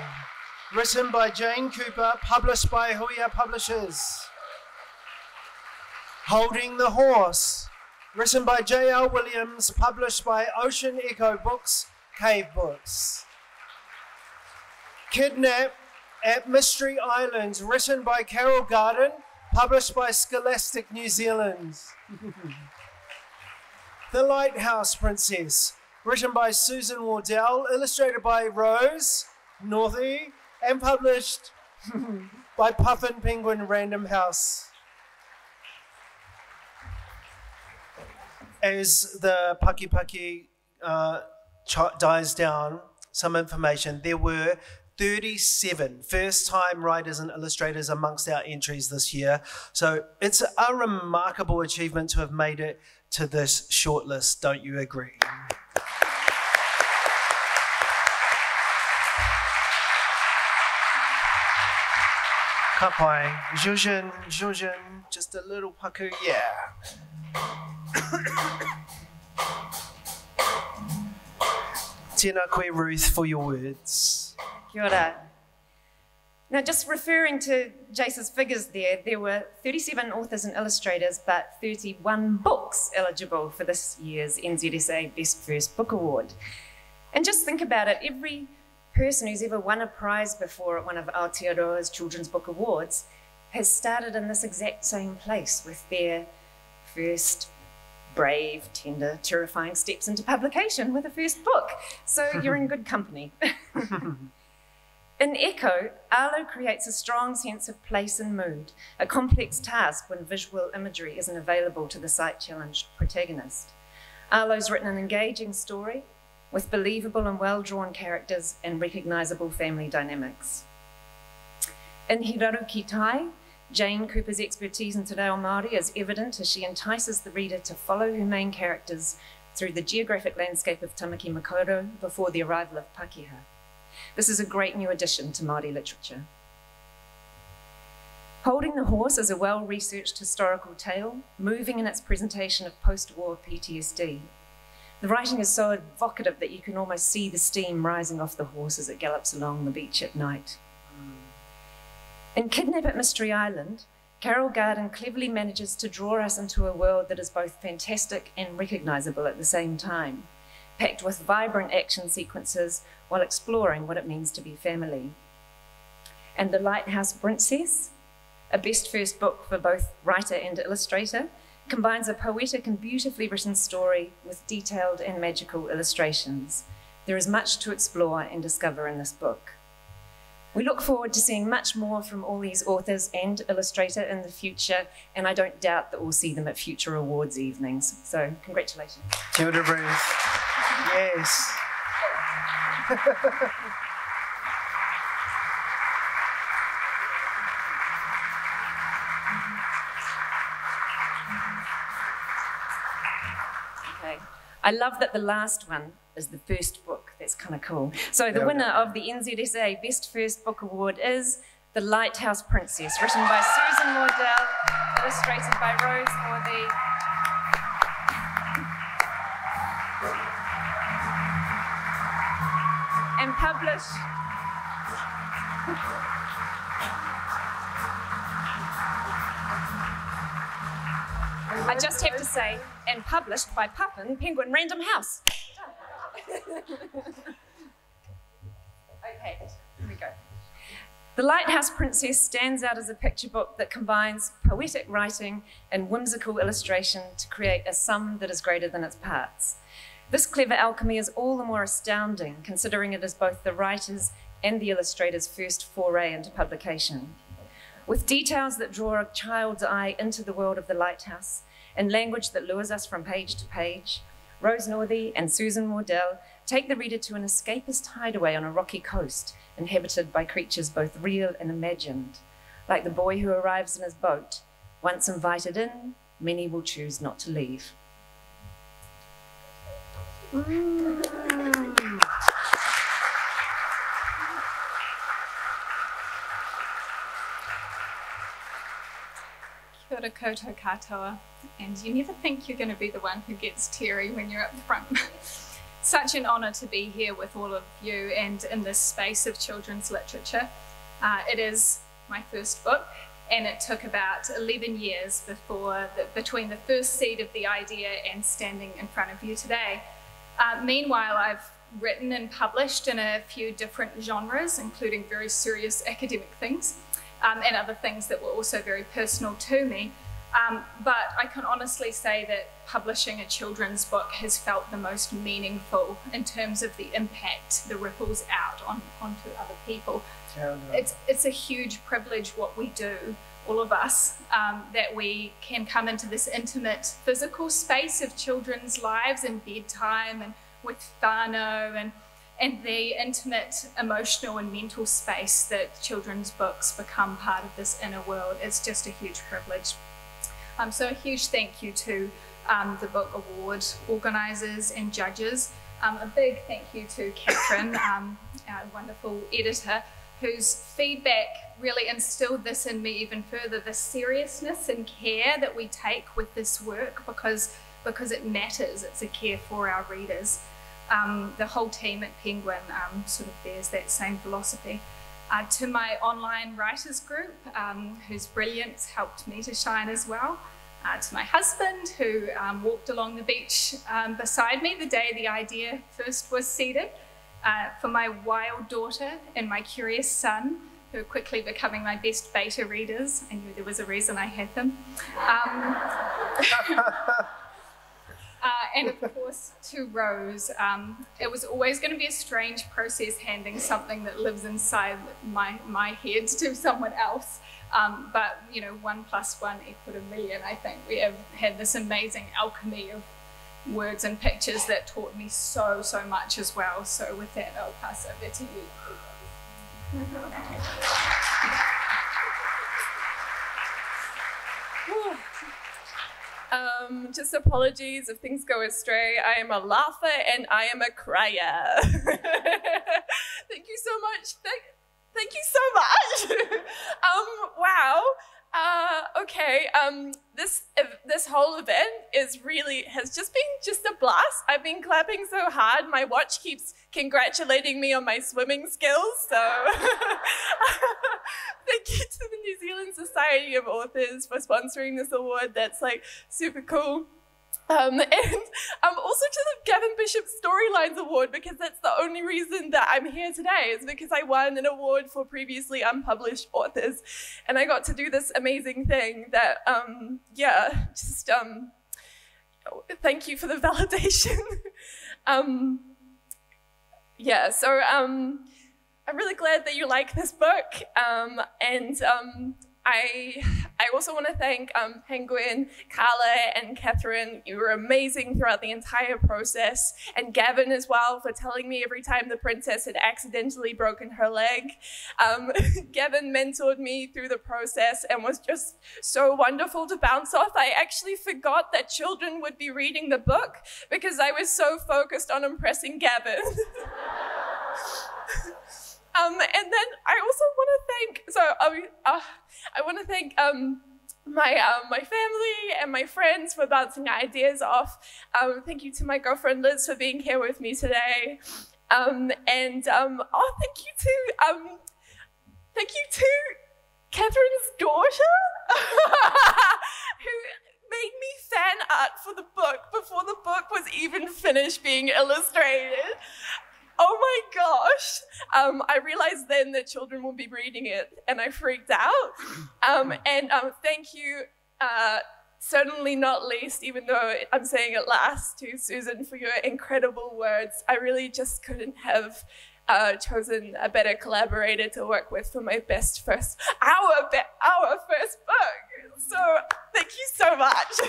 written by Jane Cooper, published by Huia Publishers. Holding the Horse, written by J.R. Williams, published by Ocean Echo Books, Cave Books. Kidnap at Mystery Island, written by Carol Garden, published by Scholastic New Zealand. The Lighthouse Princess, written by Susan Wardell, illustrated by Rose Northey, and published by Puffin Penguin Random House. As the Paki dies down, some information. There were 37 first-time writers and illustrators amongst our entries this year. So it's a remarkable achievement to have made it to this shortlist, don't you agree? Kapai, Jujin, just a little paku, yeah. Tēnā koe, Ruth, for your words. Kia ora. Now, just referring to Jace's figures there were 37 authors and illustrators, but 31 books eligible for this year's NZSA Best First Book Award. And just think about it, every person who's ever won a prize before at one of Aotearoa's Children's Book Awards has started in this exact same place with their first brave, tender, terrifying steps into publication with a first book. So you're in good company. In Echo, Arlo creates a strong sense of place and mood, a complex task when visual imagery isn't available to the sight-challenged protagonist. Arlo's written an engaging story with believable and well-drawn characters and recognisable family dynamics. In Hiraru Ki Tai, Jane Cooper's expertise in te reo Māori is evident as she entices the reader to follow her main characters through the geographic landscape of Tamaki Makaurau before the arrival of Pakeha. This is a great new addition to Māori literature. Holding the Horse is a well-researched historical tale, moving in its presentation of post-war PTSD. The writing is so evocative that you can almost see the steam rising off the horse as it gallops along the beach at night. In Kidnap at Mystery Island, Carol Garden cleverly manages to draw us into a world that is both fantastic and recognisable at the same time, packed with vibrant action sequences while exploring what it means to be family. And The Lighthouse Princess, a best first book for both writer and illustrator, combines a poetic and beautifully written story with detailed and magical illustrations. There is much to explore and discover in this book. We look forward to seeing much more from all these authors and illustrator in the future, and I don't doubt that we'll see them at future awards evenings. So, congratulations. Kia ora, Ruth. Yes. Okay. I love that the last one is the first book. That's kind of cool. So the winner of the NZSA Best First Book Award is The Lighthouse Princess, written by Susan Wardell, illustrated by Rose Northey. And published I just have to say, and published by Puffin Penguin Random House. Okay, here we go. The Lighthouse Princess stands out as a picture book that combines poetic writing and whimsical illustration to create a sum that is greater than its parts. This clever alchemy is all the more astounding, considering it is both the writer's and the illustrator's first foray into publication. With details that draw a child's eye into the world of the lighthouse and language that lures us from page to page, Rose Northey and Susan Wardell take the reader to an escapist hideaway on a rocky coast, inhabited by creatures both real and imagined. Like the boy who arrives in his boat, once invited in, many will choose not to leave. Kia ora koutou katoa, and you never think you're going to be the one who gets teary when you're up front. Such an honour to be here with all of you and in this space of children's literature. It is my first book, and it took about 11 years between the first seed of the idea and standing in front of you today. Meanwhile, I've written and published in a few different genres, including very serious academic things, and other things that were also very personal to me. But I can honestly say that publishing a children's book has felt the most meaningful in terms of the impact, the ripples out onto other people. Yeah, no. It's a huge privilege what we do, all of us, that we can come into this intimate physical space of children's lives and bedtime and with whānau and the intimate emotional and mental space that children's books become part of this inner world. It's just a huge privilege. So a huge thank you to the Book Award organisers and judges. A big thank you to Catherine, our wonderful editor, whose feedback really instilled this in me even further, the seriousness and care that we take with this work because it matters. It's a care for our readers. The whole team at Penguin sort of bears that same philosophy. To my online writers group, whose brilliance helped me to shine as well. To my husband, who walked along the beach beside me the day the idea first was seeded. For my wild daughter and my curious son, who are quickly becoming my best beta readers. I knew there was a reason I had them. And of course, to Rose. It was always going to be a strange process handing something that lives inside my head to someone else. But, you know, 1 + 1 = 1,000,000. I think we have had this amazing alchemy of words and pictures that taught me so much as well. So with that, I'll pass over to you. Just apologies if things go astray. I am a laugher and I am a crier. Thank you so much. Thank you so much. Wow. Okay. This whole event has just been a blast. I've been clapping so hard. My watch keeps congratulating me on my swimming skills. So thank you to the New Zealand Society of Authors for sponsoring this award. That's like super cool. And also to the Gavin Bishop Storylines Award, because that's the only reason that I'm here today, is because I won an award for previously unpublished authors. And I got to do this amazing thing that, thank you for the validation. So I'm really glad that you like this book. I also want to thank Penguin, Carla and Catherine. You were amazing throughout the entire process, and Gavin as well for telling me every time the princess had accidentally broken her leg. Gavin mentored me through the process and was just so wonderful to bounce off. I actually forgot that children would be reading the book because I was so focused on impressing Gavin. And then I also want to thank my family and my friends for bouncing ideas off. Thank you to my girlfriend Liz for being here with me today. Thank you to Catherine's daughter who made me fan art for the book before the book was even finished being illustrated. Oh my gosh. I realized then that children will be reading it and I freaked out. Thank you, certainly not least, even though I'm saying it last, to Susan for your incredible words. I really just couldn't have chosen a better collaborator to work with for my our first book. So thank you so much.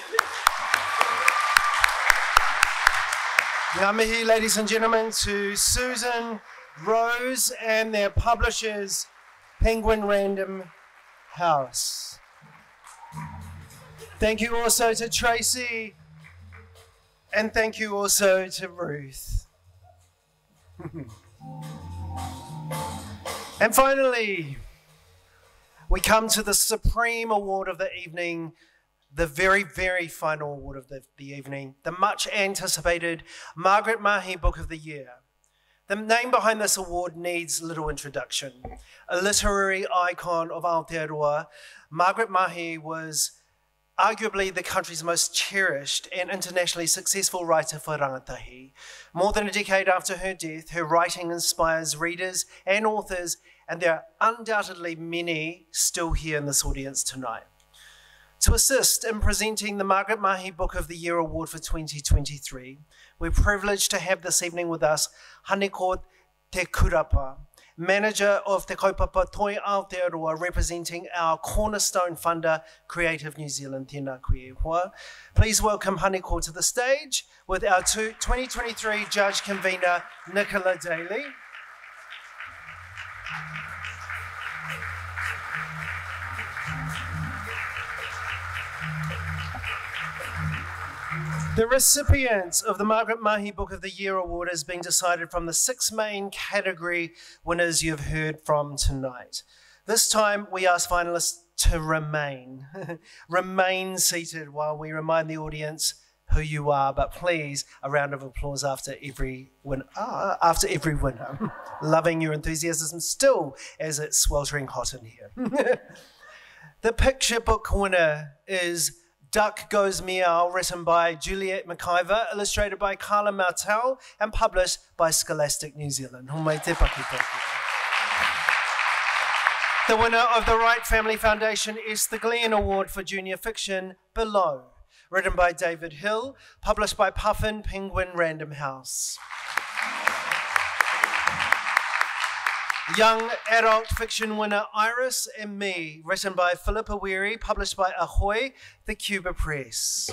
Ngā mihi, ladies and gentlemen, to Susan, Rose, and their publishers, Penguin Random House. Thank you also to Tracy, and thank you also to Ruth. And finally, we come to the supreme award of the evening, the very, very final award of the evening, the much anticipated Margaret Mahy Book of the Year. The name behind this award needs little introduction. A literary icon of Aotearoa, Margaret Mahy was arguably the country's most cherished and internationally successful writer for rangatahi. More than a decade after her death, her writing inspires readers and authors, and there are undoubtedly many still here in this audience tonight. To assist in presenting the Margaret Mahy Book of the Year Award for 2023, we're privileged to have this evening with us Haneko Te Kurapa, Manager of Te Kaupapa Toi Aotearoa, representing our cornerstone funder, Creative New Zealand. Tēnā koe hoa. Please welcome Haneko to the stage with our 2023 Judge Convener, Nicola Daly. The recipients of the Margaret Mahy Book of the Year Award is being decided from the 6 main category winners you've heard from tonight. This time we ask finalists to remain, remain seated while we remind the audience who you are, but please, a round of applause after every winner. Loving your enthusiasm still as it's sweltering hot in here. The picture book winner is Duck Goes Meow, written by Juliet McIver, illustrated by Carla Martel, and published by Scholastic New Zealand. The winner of the Wright Family Foundation is the Glen Award for Junior Fiction, Below, written by David Hill, published by Puffin Penguin Random House. Young adult fiction winner Iris and Me, written by Philippa Weary, published by Ahoy, the Cuba Press.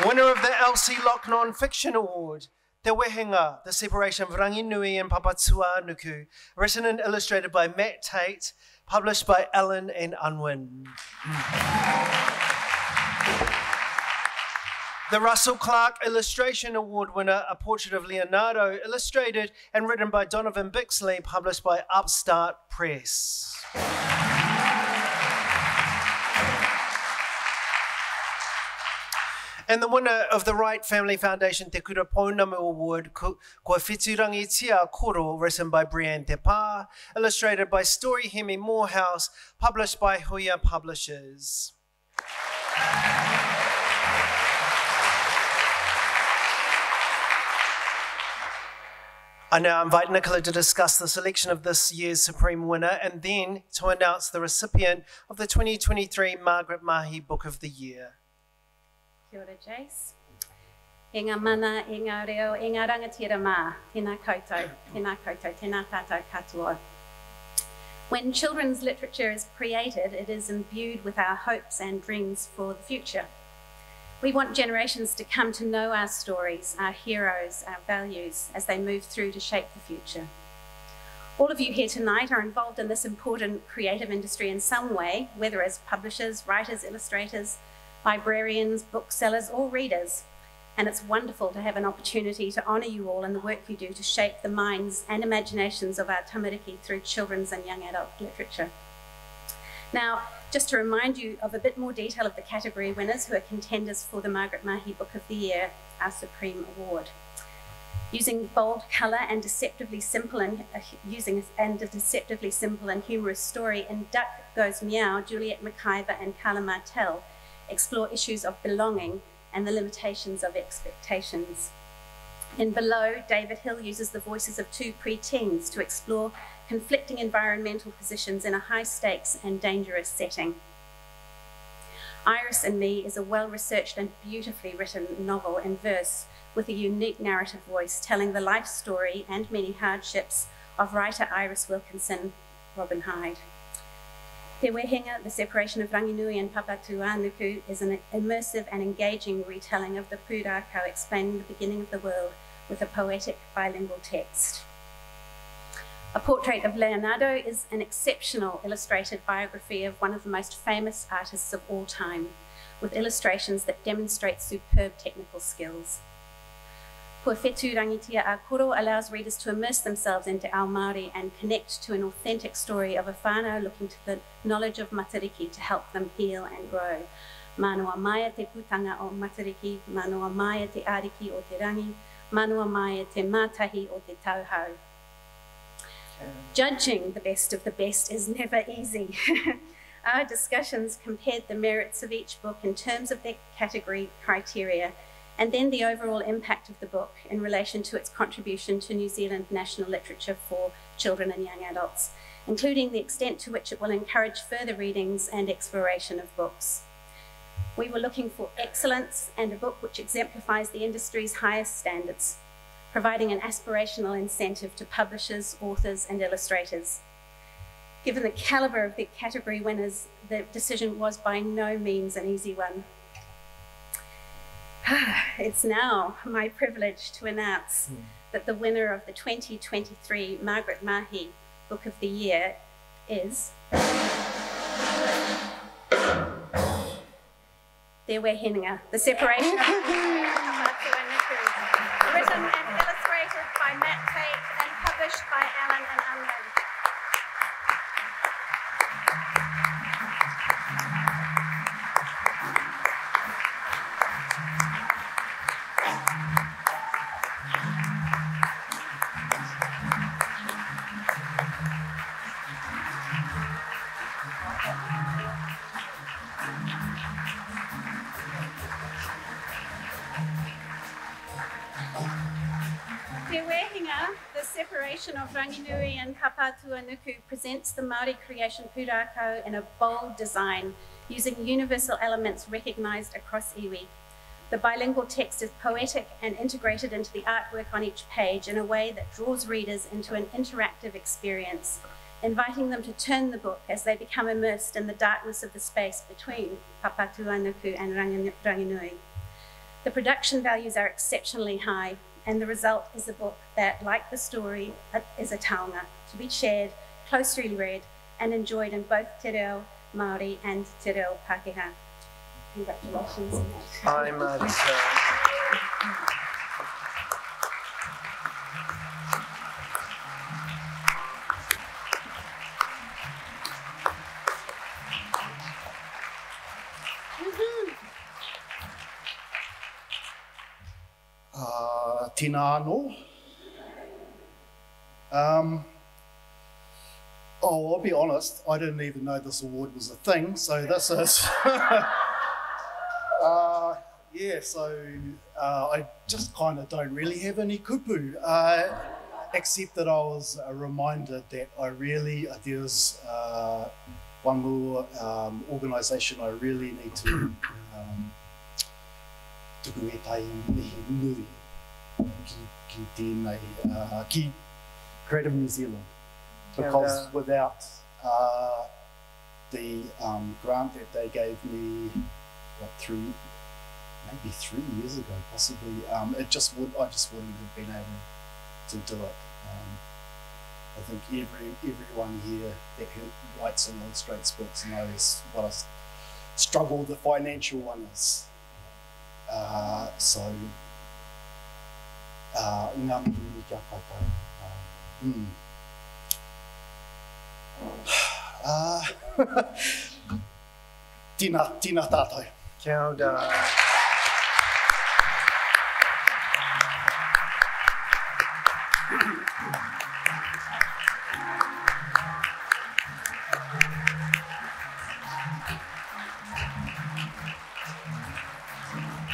Winner of the Elsie Locke Non-Fiction Award, Te Wehenga, The Separation of Ranginui and Papatua Nuku, written and illustrated by Matt Tate, published by Allen and Unwin. The Russell Clark Illustration Award winner, A Portrait of Leonardo, illustrated and written by Donovan Bixley, published by Upstart Press. And the winner of the Wright Family Foundation Te Kura Pounamu Award, Ko Whitirangi Tia Koro, written by Brianne Te Pā, illustrated by Story Hemi Morehouse, published by Hoya Publishers. I now invite Nicola to discuss the selection of this year's Supreme Winner and then to announce the recipient of the 2023 Margaret Mahy Book of the Year. Kia ora, Jace. E ngā mana, e ngā reo, e ngā rangatira mā, tēnā koutou, tēnā tātou katoa. When children's literature is created, it is imbued with our hopes and dreams for the future. We want generations to come to know our stories, our heroes, our values, as they move through to shape the future. All of you here tonight are involved in this important creative industry in some way, whether as publishers, writers, illustrators, librarians, booksellers, or readers. And it's wonderful to have an opportunity to honour you all in the work you do to shape the minds and imaginations of our tamariki through children's and young adult literature. Now, just to remind you of a bit more detail of the category winners who are contenders for the Margaret Mahy Book of the Year, our Supreme Award. Using bold colour and deceptively simple and humorous story in Duck Goes Meow, Juliet McIver and Carla Martel explore issues of belonging and the limitations of expectations. In Below, David Hill uses the voices of 2 pre-teens to explore conflicting environmental positions in a high-stakes and dangerous setting. Iris and Me is a well-researched and beautifully written novel in verse with a unique narrative voice telling the life story and many hardships of writer Iris Wilkinson, Robin Hyde. Te Wehenga, The Separation of Ranginui and Papatua Nuku, is an immersive and engaging retelling of the Pūrākau explaining the beginning of the world with a poetic bilingual text. A Portrait of Leonardo is an exceptional illustrated biography of one of the most famous artists of all time, with illustrations that demonstrate superb technical skills. Kua Whetū Rangitia a Koro allows readers to immerse themselves into ao Māori and connect to an authentic story of a whānau looking to the knowledge of matariki to help them heal and grow. Manoa mai te putanga o matariki, manoa mai te ariki o te rangi, manoa mai te mātahi o te tauhau. Judging the best of the best is never easy. Our discussions compared the merits of each book in terms of their category criteria and then the overall impact of the book in relation to its contribution to New Zealand national literature for children and young adults. including the extent to which it will encourage further readings and exploration of books. We were looking for excellence and a book which exemplifies the industry's highest standards, providing an aspirational incentive to publishers, authors, and illustrators. Given the calibre of the category winners, the decision was by no means an easy one. It's now my privilege to announce that the winner of the 2023 Margaret Mahy Book of the Year is Te Wehenga, The Separation of Papatu and Nuku, written and illustrated by Matt Tate and published by Allen and Unwin. Te Wehenga, The Separation of Ranginui and Kapatuanuku presents the Māori creation pūrākau in a bold design, using universal elements recognised across iwi. The bilingual text is poetic and integrated into the artwork on each page in a way that draws readers into an interactive experience, inviting them to turn the book as they become immersed in the darkness of the space between Papatuanuku and Ranginui. The production values are exceptionally high, and the result is a book that, like the story, is a taonga, to be shared, closely read, and enjoyed in both te reo Māori and te reo Pākehā. Congratulations. Hi, Marisa. Tina anō. I'll be honest, I didn't even know this award was a thing, so this is... I just kind of don't really have any kupu, except that I was reminded that there's one more organisation I really need to tuku e tai mihi nui ki tēnei, ki Creative New Zealand, because without the grant that they gave me maybe 3 years ago, possibly, I just wouldn't have been able to do it. I think everyone here that writes and illustrates books knows what a struggle the financial one is. Ngā mihi kia koutou. Tina tātou. Kia ora.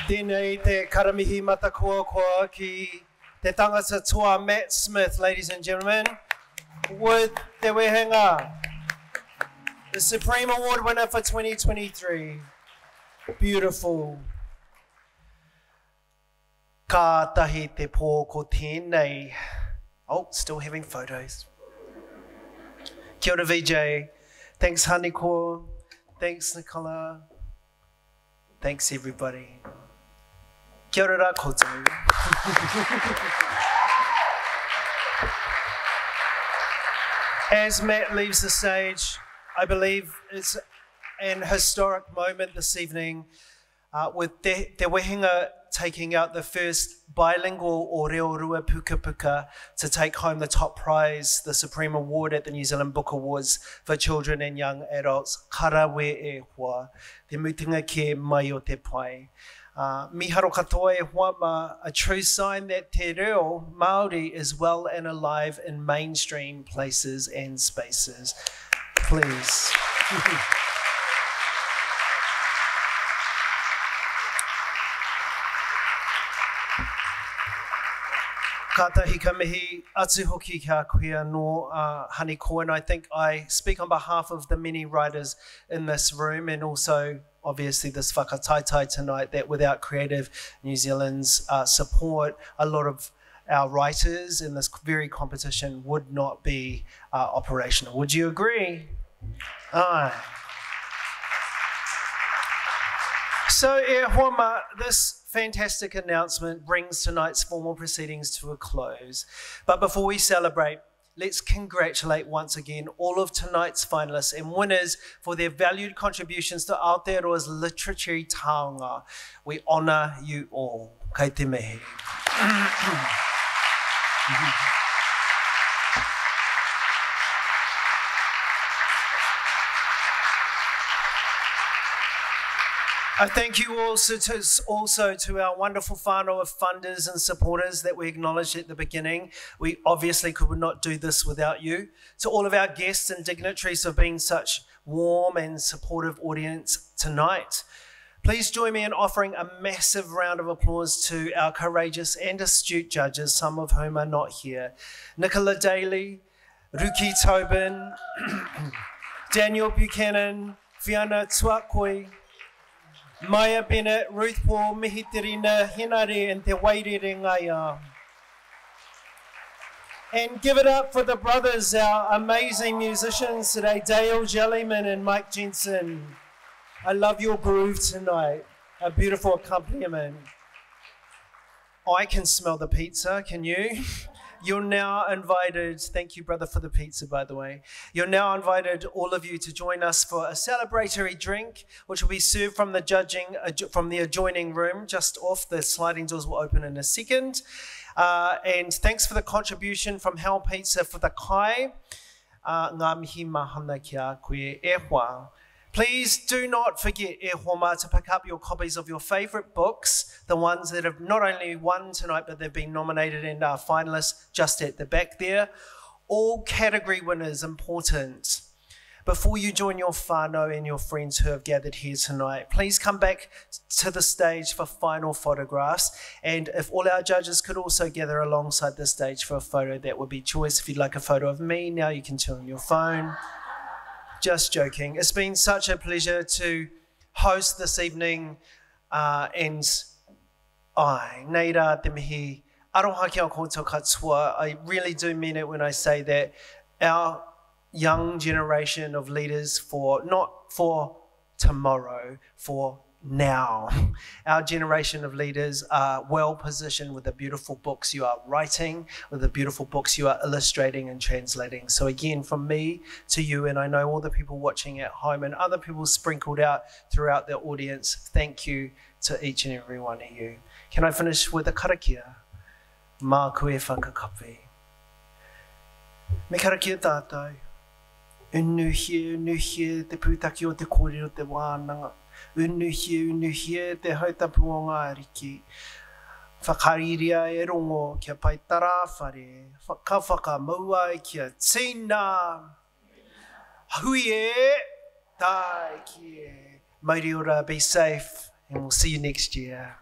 Tēnei te karamihi matakua koa ki te tangata toa Matt Smith, ladies and gentlemen, with Te Wehenga, the Supreme Award winner for 2023. Beautiful. Ka tahi te pō ko tēnei. Oh, still having photos. Kia ora VJ. Thanks Haniko. Thanks Nicola. Thanks everybody. Kia ora koutou. As Matt leaves the stage, I believe it's an historic moment this evening with Te Wehenga taking out the first bilingual o reo rua puka puka to take home the top prize, the Supreme Award at the New Zealand Book Awards for children and young adults. Karawe e hoa, te mutinga ke mai o te pai. Miharo katoa e hoa ma, a true sign that te reo Māori is well and alive in mainstream places and spaces. Please. Katahi ka mihi atu hoki kia kuia no honey ko, and I think I speak on behalf of the many writers in this room and also obviously this whakataitai tonight that without Creative New Zealand's support, a lot of our writers in this very competition would not be operational. Would you agree? Aye. So, e homa, this fantastic announcement brings tonight's formal proceedings to a close. But before we celebrate, let's congratulate once again all of tonight's finalists and winners for their valued contributions to Aotearoa's literary taonga. We honour you all. Kei te mihi. I thank you also to our wonderful whānau of funders and supporters that we acknowledged at the beginning. We obviously could not do this without you. To all of our guests and dignitaries for being such warm and supportive audience tonight. Please join me in offering a massive round of applause to our courageous and astute judges, some of whom are not here. Nicola Daly, Ruki Tobin, Daniel Buchanan, Fiona Tuakoi, Maya Bennett, Ruth Paul, Mihitirina, Hinare, and Te Wairere Ngaya. And give it up for the brothers, our amazing musicians today, Dale Jellyman and Mike Jensen. I love your groove tonight, a beautiful accompaniment. I can smell the pizza, can you? You're now invited, thank you brother for the pizza by the way, you're now invited all of you to join us for a celebratory drink which will be served from the adjoining room just off. The sliding doors will open in a second. And thanks for the contribution from Hell Pizza for the kai. Ngā mihi mahana kia koe e hoa. Please do not forget, e homa, to pick up your copies of your favourite books, the ones that have not only won tonight, but they've been nominated and are finalists just at the back there. All category winners, important. Before you join your whānau and your friends who have gathered here tonight, please come back to the stage for final photographs. And if all our judges could also gather alongside the stage for a photo, that would be choice. If you'd like a photo of me, now you can turn on your phone. Just joking. It's been such a pleasure to host this evening and nei rā te mihi aroha kia koutou katoa. I really do mean it when I say that our young generation of leaders not for tomorrow, for now. Our generation of leaders are well positioned with the beautiful books you are writing, with the beautiful books you are illustrating and translating. So again, from me to you, and I know all the people watching at home and other people sprinkled out throughout the audience, thank you to each and every one of you. Can I finish with a karakia? Mā koe whakakapi. Me karakia tātou. Unuhie, te pūtaki o te kōrero te wānanga. Unuhie, te hautapu o ngā riki. Whakariria e rongo kia pai tarawhare. Ka whakamaua e kia tina. Hui e, tai ki e. Mauri ora, be safe, and we'll see you next year.